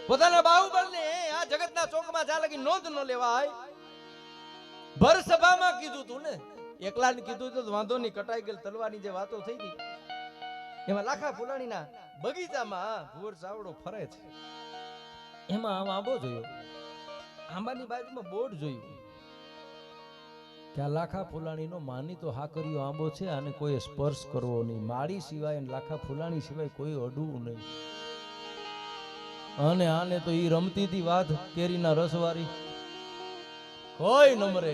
Speaker 1: પોતાના બાહુબળને આ જગતના ચોકમાં જા લગી નોંધ ન લેવાય. ભર સભામાં કીધું તું ને, એકલાને કીધું તો વાંધો નહીં. કટાઈ ગયેલ તલવારની જે વાતો થઈ ગઈ એમાં લાખા ફૂલાણીના બગીચામાં ભોર ચાવડો ફરે છે. એમાં આંબો જોયો. આંબાની બાજુમાં બોર્ડ જોયું કે આ લાખા ફૂલાણીનો માનીતો હાકરિયો આંબો છે, આને કોઈ સ્પર્શ કરવો નહીં. માળી સિવાય અને લાખા ફૂલાણી સિવાય કોઈ અડવું નહીં. અને આને તો ઈ રમતી હતી વાત કેરીના રસવારી, કોઈ નમરે.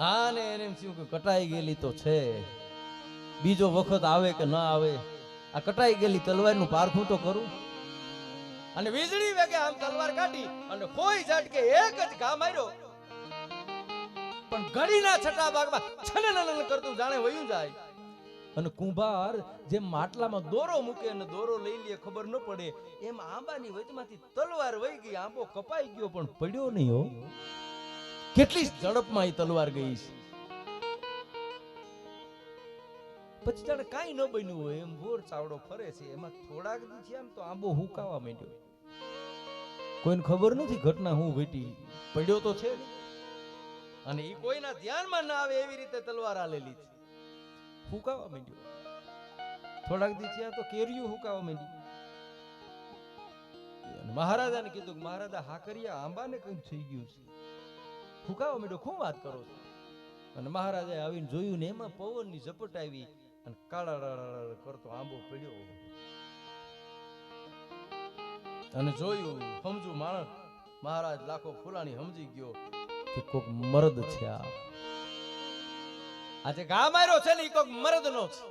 Speaker 1: આને એને એમ થયું કે કટાઈ ગયેલી તો છે, બીજો વખત આવે કે ના આવે, આ કટાઈ ગયેલી તલવારનું પારખું તો કરું. અને વીજળી વેગે આમ તલવાર કાઢી અને કોઈ ઝટકે એક જ ઘા માર્યો. પણ ઘડીના છઠ્ઠા ભાગમાં છનનન કરતું જાણે વયું જાય. અને કુંભાર જેમ માટલામાં દોરો મૂકે અને દોરો લઈ લે ખબર ન પડે એમ આંબાની વચમાંથી તલવાર વહી ગઈ. આંબો કપાઈ ગયો પણ પડ્યો નહીં. હો, કેટલી ઝડપમાં એ તલવાર ગઈ છે. પછી જાણે કાંઈ ન બન્યું હોય એમ ભોર ચાવડો ફરે છે. એમાં થોડાક દી આમ તો આંબો હુકાવા માંડ્યો. કોઈને ખબર નથી ઘટના હું ઘટી. પડ્યો તો છે અને એ કોઈના ધ્યાનમાં ના આવે એવી રીતે તલવાર આલેલી છે. હુકાવા માંડ્યો. થોડાક દી થયા તો કેરીઓ હુકાવા માંડી. મહારાજાને કીધું મહારાજા હાકરિયા આંબાને કઈ થઈ ગયું છે, હુકાવા માંડ્યો, શું વાત કરો છો? અને મહારાજાએ આવીને જોયું ને એમાં પવનની ઝપટ આવી અને કાળા કરતો આંબો પડ્યો. અને જોયું સમજુ માણસ મહારાજ લાખો ફૂલાણી સમજી ગયો કે કોક મર્દ છે. આજે ઘા માર્યો છે ને એ કોક મર્દ નો છે.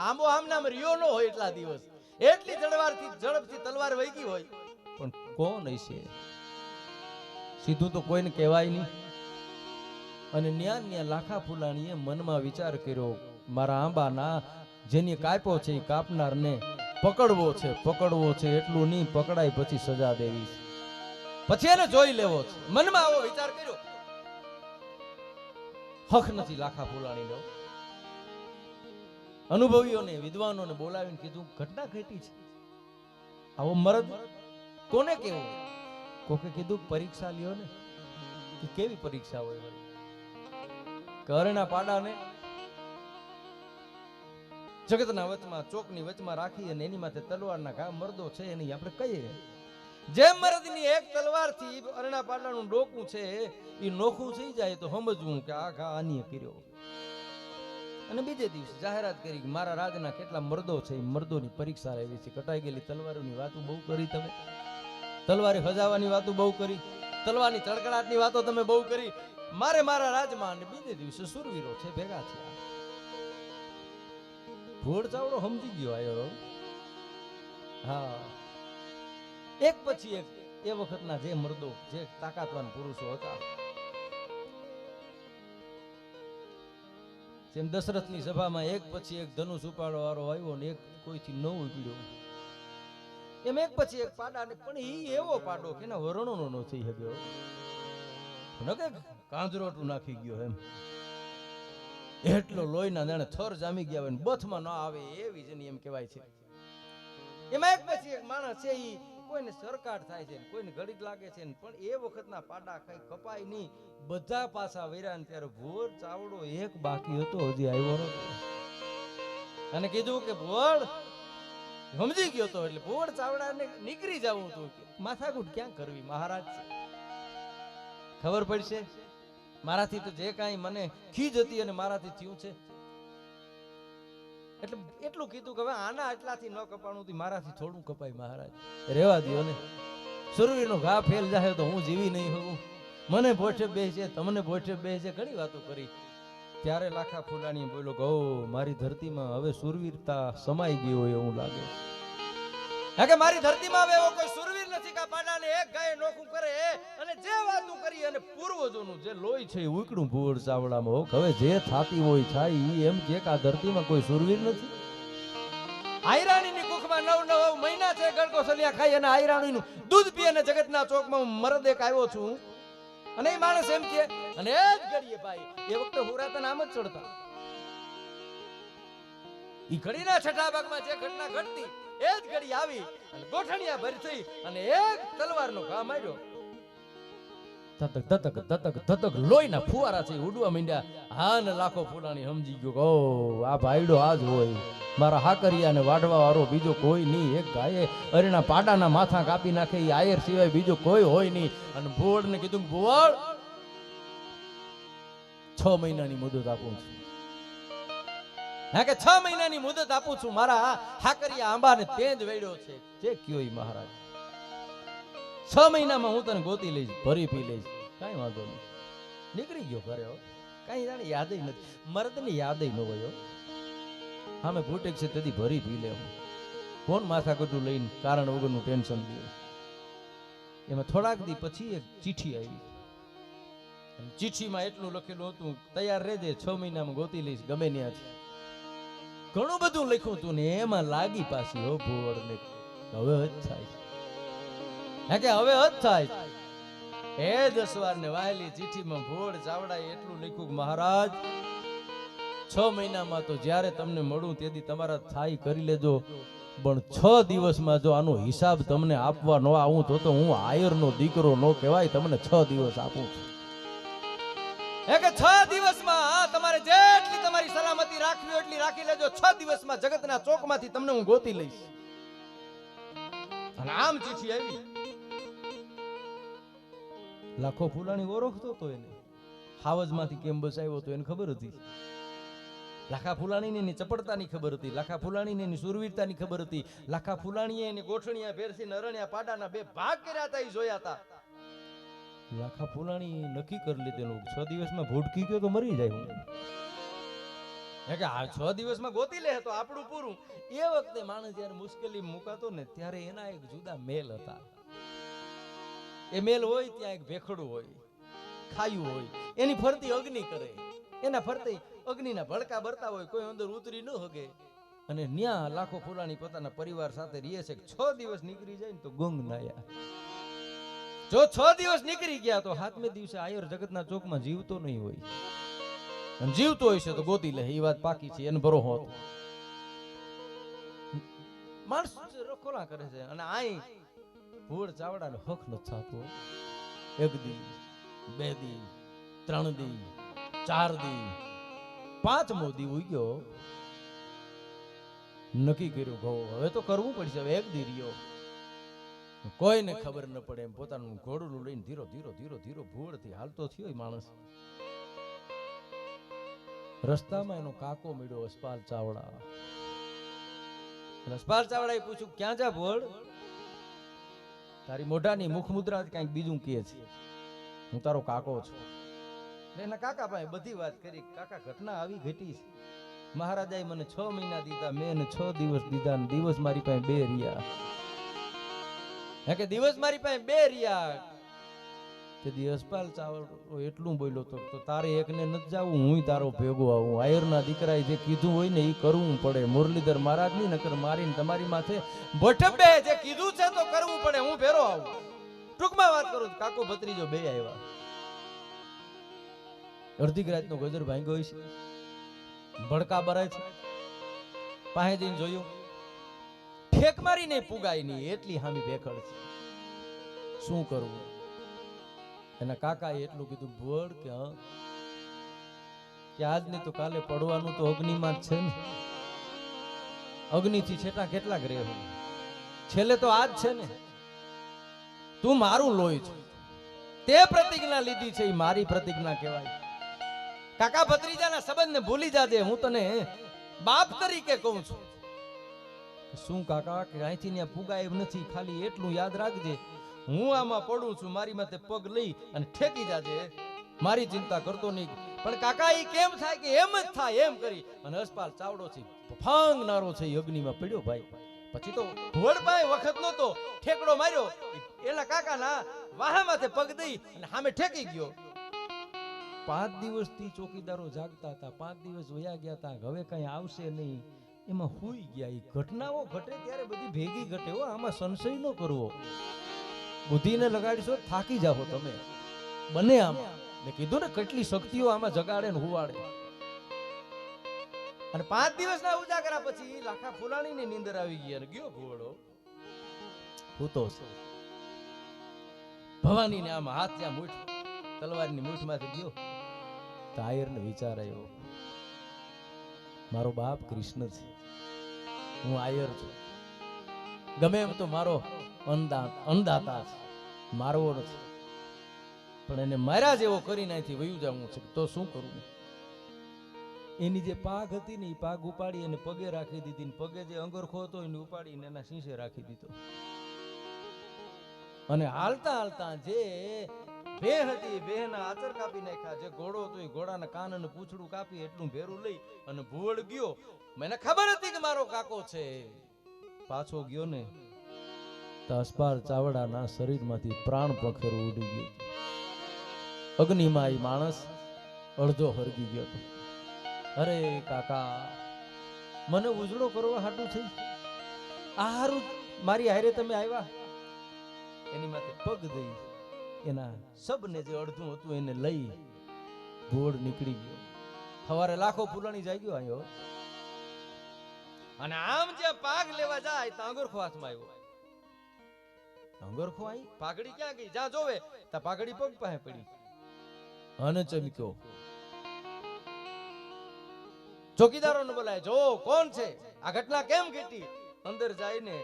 Speaker 1: આંબો આમ નામ રહ્યો ન હોય એટલા દિવસ, એટલી ઝડપથી તલવાર વહી ગઈ હોય, પણ કોણ હશે? સીધું તો કોઈને કહેવાય નહીં. અને ન્યા લાખા ફૂલાણીએ મનમાં વિચાર કર્યો, મારા આંબાના જેની કાપ્યો છે એ કાપનારને પકડવો છે. એટલું નહીં, પકડાય પછી સજા દેવી છે, પછી એને જોઈ લેવો છે. મનમાં આવો વિચાર કર્યો. હક નથી લાખા ફૂલાણીનો. અનુભવીઓને વિદ્વાનોને બોલાવીને કીધું ઘટના ઘટી છે. આવો મરદ કોને કેવું? કોકે કીધું પરીક્ષા લ્યો ને. કે કેવી પરીક્ષા હોય? ઘરના પાડાને જગતના વચમાં, ચોકની વચમાં રાખી અને એની માથે તલવારના ઘા મરદો છે એની આપણે કહીએ. જેમ મરદની એક તલવારથી અરણા પાડાનું ડોકું છે એ નોખું થઈ જાય તો સમજવું કે આ ઘા આનીએ કર્યો. અને બીજે દિવસે જાહેરાત કરી મારા રાજના કેટલા મર્દો છે એ મર્દોની પરીક્ષા લેવી છે. કટાઈ ગયેલી તલવારોની વાતો બહુ કરી તમે, તલવારી હજાવાની વાતો બહુ કરી, તલવારની ચળકળાટની વાતો તમે બહુ કરી. મારા રાજમાં અને બીજે દિવસે સુરવીરો છે ભેગા થયા. ઘોડ ચાવડો સમજી ગયો આયો. હા, એક પછી એક એ વખતના જે મર્દો, જે તાકાતવાન પુરુષો હતા, જેમ દશરથની સભામાં એક પછી એક ધનુષ ઉપાડો વાળો આવ્યો ને એક કોઈથી ન ઉપડ્યો, એમ એક પછી એક પાડા ને પણ ઈ એવો પાડો કે એના વર્ણનો ન થઈ શક્યો. નકે કાંજરોટું નાખી ગયો એમ, એટલો લોહીના જાણે થર જામી ગયા હોય ને બથમાં ન આવે એવી જેની એમ કહેવાય છે. એમાં એક પછી એક માણસ છે ઈ કોઈને સરકાર થાય છે, કોઈને ઘડીક લાગે છે, પણ એ વખતના પાડા કઈ કપાય નહીં, બધા પાછા વેરા ને ત્યારે ભોર ચાવડો એક બાકી હતો, હજી આવ્યો નતો. અને કીધું કે ભોળ સમજી ગયો તો, એટલે ભોળ ચાવડાને નીકળી જવું હતું. માથાકૂટ ક્યાં કરવી મહારાજ, ખબર પડશે મારાથી તો જે કાંઈ મને ખીજ હતી અને મારાથી થયું છે, એટલે એટલું કીધું કે હવે આના એટલાથી ન કપાણું હતી, મારાથી થોડું કપાય મહારાજ, રેવા દો ને. સુરવીરનો ઘા ફેલ જાય તો હું જીવી નહીં હોઉં, મને પોઠે બેસે, તમને પોઠે બેસે, ઘણી વાતો કરી. ત્યારે લાખા ફૂલાણી બોલ્યો કે મારી ધરતીમાં હવે સુરવીરતા સમાઈ ગઈ હોય એવું લાગે છે, કે મારી ધરતીમાં હવે એવો કોઈ સુરવીર નથી કે પાડાને એક ગાય નોખું કરે અને જે વાતો કરી અને પૂર્વજોનું જે લોહી છે એ ઉકળું ભૂર ચાવડામાં. હવે જે થાતી હોય થાય ઈ એમ કે આ ધરતીમાં કોઈ સુરવીર નથી. આયરાણીની કુખમાં 9 મહિના છે ગળકો સલિયા ખાઈ અને આયરાણીનું દૂધ પી અને જગતના ચોકમાં મરદ એક આવ્યો છું અને એ માણસ એમ કે, અને એ જ ઘડીએ ભાઈ એ વખતે હુરાતા નામ જ ચડતા. ઈ ઘડીના છઠ્ઠા ભાગમાં જે ઘટના ઘટતી એ જ ઘડી આવી અને ગોઠણિયા ભરી થઈ અને એક તલવારનો ઘા માર્યો. ધતક ધતક ધતક ધતક લોહીના ફુવારા છે ઉડવા માંડ્યા. હા ને લાખો ફૂલાણી સમજી ગયો કે આ ભાઈડો આ જ હોય, મારા હાકરિયા ને વાઢવા વાળો બીજો કોઈ નહીં. એક ગાયે અરેના પાડાના માથા કાપી નાખે એ આયર સિવાય બીજો કોઈ હોય નહીં. અને ભુવડ ને કીધું ભુવડ 6 મહિનાની મુદત આપું છું. હા કે 6 મહિનાની મુદત આપું છું, મારા હાકરિયા આંબાને તે જ વેડ્યો છે જે કયો ઈ મહારાજ. 6 મહિનામાં હું તને ગોતી લઈશ, ભરી પી લઈશ, કાંઈ વાંધો નહીં. નીકળી ગયો ઘરે. કાંઈ જાણે યાદ નથી, મર્દને યાદ ન હોય. હા મેં ભૂટેક છે તેથી ભરી પી લે. કોણ માથા કટું લઈને કારણ વગરનું ટેન્શન લે. એમાં થોડાક દી પછી એક ચીઠી આવી. ચીઠીમાં એટલું લખેલું હતું, તૈયાર રહેજે, 6 મહિનામાં ગોતી લઈશ ગમે ત્યાંથી. ઘણું બધું લખ્યું હતું ને એમાં લાગી પાછી હો ભુવડને, હવે જ થાય. હા કે હવે જ થાય. એ 10 વાર ને વાયેલી ચીઠીમાં ભુવડ ચાવડાએ એટલું લખ્યું કે મહારાજ 6 મહિનામાં તો જ્યારે તમને મળું તેથી તમારા થાય કરી લેજો, પણ 6 દિવસમાં જો આનો હિસાબ તમને આપવા ન આવું તો હું આયરનો દીકરો ન કહેવાય. તમને 6 દિવસ આપું છું. કે 6 દિવસમાં તમારે જેટલી તમારી સલામતી રાખવી એટલી રાખી લેજો. 6 દિવસમાં જગતના ચોકમાંથી તમને હું ગોતી લઈશ. અને આમ ચીઠી આવી. લાખો ફૂલાણી ઓળખતો તો એને, હાવજમાંથી કેમ બચાવ્યો તો એને ખબર હતી. લાખા ફૂલાણીને એની ચપળતાની ખબર હતી, લાખા ફૂલાણીને એની સુરવીરતાની ખબર હતી. લાખા ફૂલાણીએ એની ગોઠણિયા ભેરસી નરણિયા પાડાના 2 ભાગ કર્યા હતા, એ જોયા હતા. લાખા ફૂલાણી નક્કી કરી લીધેલું 6 દિવસમાં ભૂટકી ગયો તો મરી જાય હું. કે આ 6 દિવસમાં ગોતી લે તો આપણું પૂરું. એ વખતે માણસ જયારે મુશ્કેલી મુકાતો ને ત્યારે એના એક જુદા મેલ હતા. એ મેલ હોય ત્યાં એક ભેખડું હોય, ખાયું હોય, એની ફરતી અગ્નિ કરે, એના ફરતી અગ્નિના ભડકા બરતા હોય, કોઈ અંદર ઉતરી ન હગે. અને ન્યા લાખો ફૂલાણી પોતાના પરિવાર સાથે રહે છે. 6 દિવસ નીકળી જાય ને તો ગંગ નાયા. જો 6 દિવસ નીકળી ગયા તો 7મે દિવસે આયર જગતના ચોકમાં જીવતો નહીં હોય, અને જીવતો હોય છે તો ગોતી લે. એ વાત પાકી છે, એને ભરોસો હતો. માણસ રખોલા કરે છે અને આઈ ભૂળ ચાવડાને હક ન થતો. એક દી, બે દી, 3 દી, 4 દી, 5મો દી ઉગ્યો. નક્કી કર્યું ઘઉં હવે તો કરવું પડશે. હવે એક દી રહ્યો, કોઈને ખબર ન પડે એમ પોતાનું ઘોડું લઈને ધીરો ધીરો ધીરો ધીરો ભૂળથી હાલતો થયો એ માણસ. રસ્તામાં એનો કાકો મળ્યો, અસ્પાલ ચાવડા. અસ્પાલ ચાવડાએ પૂછ્યું, ક્યાં જા ભોળ? તારી મોઢાની મુખ મુદ્રા કઈક બીજું કહે છે. હું તારો કાકો છું. એના કાકા પાસે બધી વાત કરી. કાકા ઘટના આવી ઘટી છે. મહારાજાએ મને 6 મહિના દીધા, મેં એને 6 દિવસ દીધા, દિવસ મારી પાસે 2 રહ્યા. કે દિવસ મારી પાસે 2 રહ્યા. તે દી અસ્પાલ ચાવડો એટલું બોલ્યો તો તારે એકને નથી જાવું, હું તારો ભેગો આવું. આયરના દીકરાએ જે કીધું હોય ને એ કરવું પડે. મુરલીધર મહારાજ ની નકર મારીને તમારી માથે ભટબે જે કીધું છે તો કરવું પડે. હું ભેરો આવું. ટૂંકમાં વાત કરું, કાકો ભત્રીજો 2 આવ્યા. અડધી રાત નો ગજર ભાંગ્યો છે, ભડકા બરાય છે. પાસે જઈને જોયું, ઠેક મારી નહીં પુગાય નહીં, એટલી હામી ભેખડ છે. શું કરવું? એના કાકાએ એટલું કીધું, ભોળ કે આજ નહીં તો કાલે પડવાનું તો અગ્નિમાં જ છે ને. અગ્નિથી છેટા કેટલાક રહે, છેલ્લે તો આજ છે ને. તું મારું લોહી છે, તે પ્રતિજ્ઞા લીધી છે, એ મારી પ્રતિજ્ઞા કહેવાય. કાકા ભત્રીજાના સંબંધને ભૂલી જાજે, હું તને બાપ તરીકે કહું છું. શું કાકા, કે અહીંથી ત્યાં પુગાય એમ નથી, ખાલી એટલું યાદ રાખજે, હું આમાં પડું છું, મારી માથે પગ લઈ અને ઠેકી જાજે, મારી ચિંતા કરતો નહીં. પણ કાકા એ કેમ થાય કે એમ જ થાય એમ કરી અને અસ્પાલ ચાવડો છે ફાંગનારો છે એ અગ્નિમાં પડ્યો ભાઈ. પછી તો ભોળભાઈ વખત નતો, ઠેકડો માર્યો, એના કાકાના વાહા માથે પગ દઈ અને સામે ઠેકી ગયો. 5 દિવસથી ચોકીદારો જાગતા હતા, 5 દિવસ વયા ગયા હતા, હવે કઈ આવશે નહીં એમાં હુઈ ગયા. એ ઘટનાઓ ઘટે ત્યારે બધી ભેગી ઘટે હો, આમાં સંશય ન કરવો. બુદ્ધિને લગાડીશો થાકી જાઓ તમે. બને આમાં મેં કીધું ને કેટલી શક્તિઓ આમાં જગાડે ને હુવાડે. અને 5 દિવસના ઉજાગરા પછી લાખા ફુલાણીની નીંદર આવી ગઈ અને ગયો ભોળો હૂતો છે. ભવાનીને આમ હાથ ત્યાં મૂઠ તલવારની મૂઠમાંથી ગયો. તાયરને વિચાર આવ્યો, મારો બાપ કૃષ્ણ છે, હું આયર છું, ગમે એમ તો મારો અન્નદાતા છે, મારવો નથી, પણ એને માર્યા જેવો કરી નાખી વયું જવું છે તો શું કરવું? એની જે પાઘ હતી ને એ પાઘ ઉપાડી અને પગે રાખી દીધી, ને પગે જે અંગરખો હતો એને ઉપાડીને એના શીશે રાખી દીધો. અને હાલતા હાલતા જે ભે હતી ભેના આચર કાપી નાખ્યા, જે ઘોડો હતો એ ઘોડાના કાન અને પૂંછડું કાપી એટલું ભેરું લઈ અને ભૂવડ ગયો. મને ખબર હતી કે મારો કાકો છે. પાછો ગયો ને તો અસ્પાલ ચાવડાના શરીરમાંથી પ્રાણ પખેરું ઉડી ગયું. અગ્નિમાં એ માણસ અડધો હરગી ગયો હતો. અરે કાકા, મને ઉજળો કરવા હાટું થઈ આ હારું મારી હારે તમે આવ્યા? એની માથે પગ દઈ એના સબને જે અડધું હતું એને લઈ ભોળ નીકળી ગયો. સવારે લાખો ફૂલાણી જાગ્યો આવ્યો અને આમ જે પાગ લેવા જાય તો અંગરખો હાથમાં આવ્યો. અંગરખો આવી, પાઘડી ક્યાં ગઈ? જ્યાં જોવે ત્યાં પાઘડી પગ પાસે પડી અને ચમક્યો. ચોકીદારોને બોલાય, જો કોણ છે, આ ઘટના કેમ ઘટી? અંદર જાય ને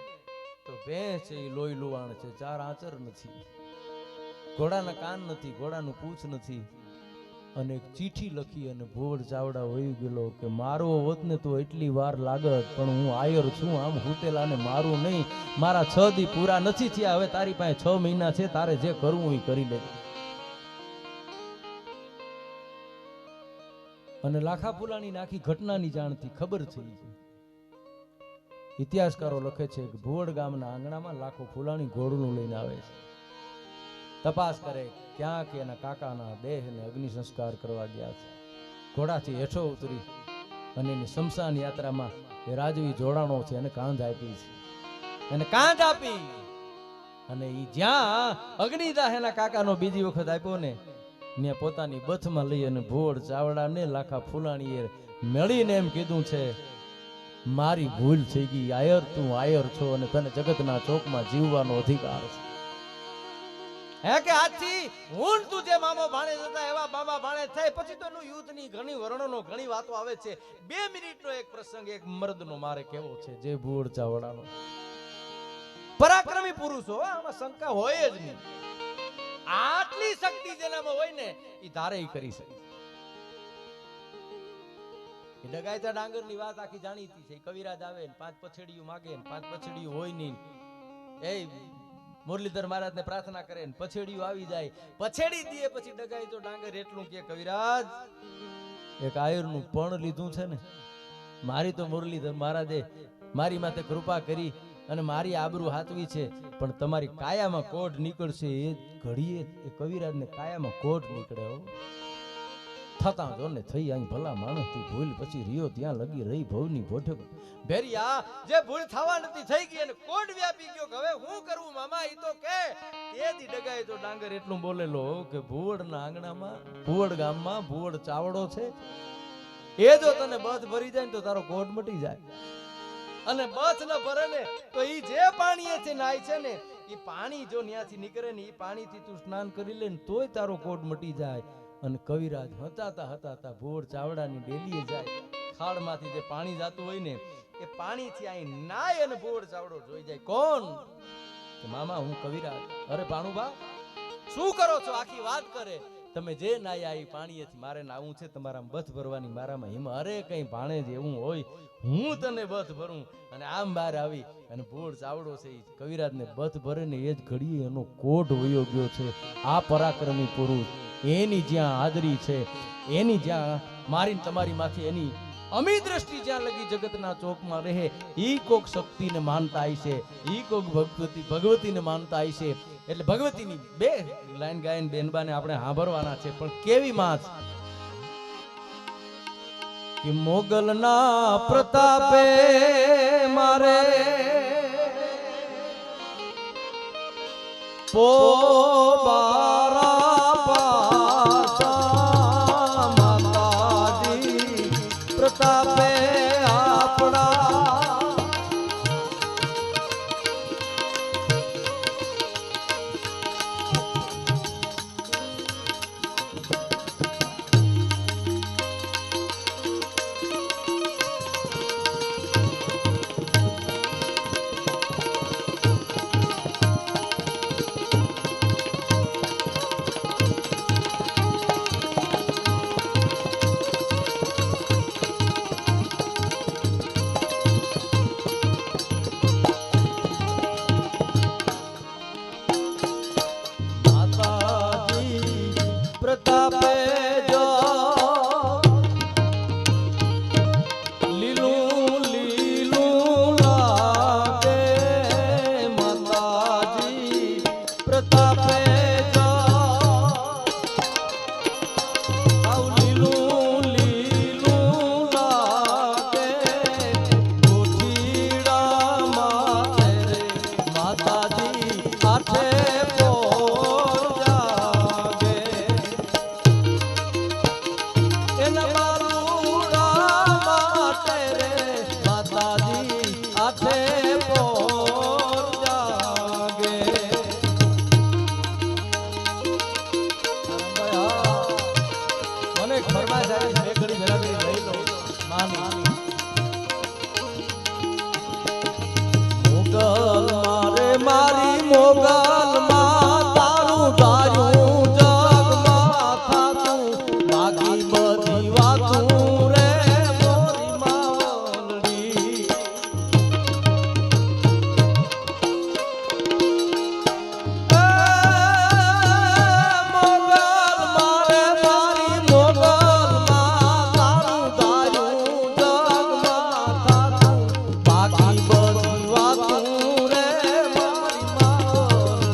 Speaker 1: તો ભેંસ છે એ લોહી લુવાણ છે, 4 આંચર નથી, ઘોડાના કાન નથી, ઘોડાનું પૂંછ નથી, અને એક ચીઠી લખી અને ભોળ ચાવડા વહી ગયેલો કે મારો હોત ને તો એટલી વાર લાગત, પણ હું આયર છું, આમ હુતેલાને મારું નહીં, મારા 6 દી પૂરા નથી થયા, હવે તારી પાસે 6 મહિના છે, તારે જે કરવું એ કરી લે. અને લાખા ફુલાણી આખી ઘટનાની જાણથી ખબર થઈ. ઇતિહાસકારો લખે છે કે ભુવડ ગામના આંગણામાં લાખો ફુલાણી ઘોડું લઈને આવે છે, તપાસ કરે ક્યાં કે એના કાકાના દેહને અગ્નિ સંસ્કાર કરવા ગયા છે. ઘોડાથી હેઠો ઉતરી અને એની શમશાન યાત્રામાં એ રાજવી જોડાણો છે એને કાંધ આપી છે, એને કાંધ આપી અને એ જ્યાં અગ્નિદાહ એના કાકાનો બીજી વખત આપ્યો ને ત્યાં પોતાની બથમાં લઈ અને ભોળ ચાવડાને લાખા ફુલાણીએ મળીને એમ કીધું છે, મારી ભૂલ થઈ ગઈ, આયર તું આયર છો અને તને જગતના ચોકમાં જીવવાનો અધિકાર છે. હે કે આજથી હું તું જે મામો ભાણેજ હતા એવા મામા ભાણેજ થાય. પછી તો એનું યુદ્ધની ઘણી વર્ણનો ઘણી વાતો આવે છે. 2 મિનિટનો એક પ્રસંગ એક મર્દનો મારે કેવો છે, જે ભુવડ ચાવડાનો પરાક્રમી પુરુષ હો, આમાં શંકા હોય જ નહીં. આટલી શક્તિ જેનામાં હોય ને એ ધારે કરી શકે. એ ડગાયતા ડાંગરની વાત આખી જાણીતી છે. કવિરાજ આવે ને 5 પછેડીયું માગે ને 5 પછેડીયું હોય નહીં. એ મુરલીધર મહારાજને પ્રાર્થના કરે ને પછેડીયું આવી જાય, પછેડી દે. પછી ડગાયતો ડાંગર એટલું કે કવિરાજ એક આયુર્નું પણ લીધું છે ને, મારી તો મુરલીધર મહારાજે મારી માથે કૃપા કરી અને મારી આબરૂ હાચવી છે, પણ તમારી કાયામાં કોઢ નીકળશે એ ઘડીએ એ કવિરાજને કાયામાં કોઢ નીકળે હો. થતા જો ને થઈ અહીં ભલા માણસથી ભૂલ પછી રહ્યો ત્યાં લગી રહી ભવની ભોઠે ભેરિયા જે ભૂલ થવા નથી થઈ ગઈ અને કોઢ વ્યાપી ગયો. હવે હું કરવું મામા? ઈ તો કે તેદી ડગાય તો ડાંગર એટલું બોલેલો કે ભુવડના આંગણામાં ભુવડ ગામમાં ભુવડ ચાવડો છે, એ જો તને બથ ભરી જાય ને તો તારો કોઢ મટી જાય. અને બથ ન ભરે ને તો ઈ જે પાણી છે નાય છે ને ઈ પાણી જો ન્યાથી નીકળે ને ઈ પાણીથી તું સ્નાન કરી લે ને તોય તારો કોઢ મટી જાય. અને કવિરાજ હતા ભુવડ ચાવડાની ડેલીએ જાય, ખાડમાંથી જે પાણી જાતું હોય ને એ પાણીથી અહીં નાય અને ભુવડ ચાવડો જોઈ જાય. કોણ? કે મામા હું કવિરાજ. અરે ભાણુબા શું કરો છો? આખી વાત કરે. તમે જે નાયા એ પાણીએથી મારે નાવું છે, તમારામાં બથ ભરવાની મારામાં હિમ. અરે કઈ ભાણે જેવું હોય હું તને બથ ભરું. અને આમ બહાર આવી અને ભુવડ ચાવડો છે એ કવિરાજને બથ ભરે ને એ જ ઘડીએ એનો કોઢ વયો ગયો છે. આ પરાક્રમી પુરુષ એની જ્યાં હાજરી છે, એની જ્યાં મારીને તમારી માંથી એની અમી દ્રષ્ટિ જ્યાં લગી જગતના ચોકમાં રહે, ઈ કોક શક્તિને માનતા આવી છે, ઈ કોક ભગવતીને માનતા આવી છે. એટલે ભગવતીની 2 લાઈન ગાયન બેનબાને આપણે સાંભળવાના છે. પણ કેવી માં કે મોગલના પ્રતાપે મારે પોબારા પ્રતાપે આપણા મારી મોગલ માં તારું ધાર્યું જગમાં થાતું, બાકી બધી વાતું રે મોરી માવલડી. મોગલ મારે મારી મોગલ માં તારું ધાર્યું જગમાં થાતું, બાકી બધી વાતું રે મોરી માવલડી.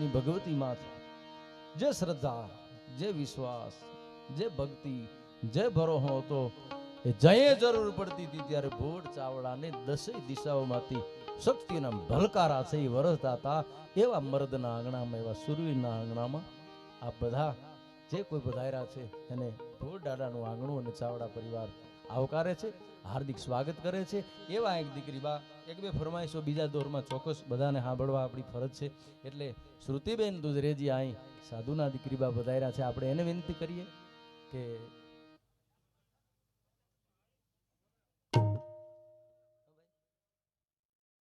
Speaker 1: એની ભગવતી માથ જે શ્રદ્ધા, જે વિશ્વાસ, જે ભક્તિ, જે ભરોહો હતો, એ જયે જરૂર પડતી હતી ત્યારે ભોળ ચાવડાને દસેય દિશાઓમાંથી શક્તિના ભલકારા છે એ વરસતા હતા. એવા મર્દના આંગણામાં, એવા સુરવીરના આંગણામાં આ બધા જે કોઈ પધાર્યા છે એને ભોળ દાદાનું આંગણું અને ચાવડા પરિવાર આવકારે છે, હાર્દિક સ્વાગત કરે છે. એવા એક દીકરી બા એક બે ફરમાઈશો બીજા દોરમાં ચોક્કસ બધાને સાંભળવા આપણી ફરજ છે. એટલે શ્રુતિબેન દુધરેજી અહીં સાધુના દીકરી બા પધાર્યા છે, આપણે એને વિનંતી કરીએ કે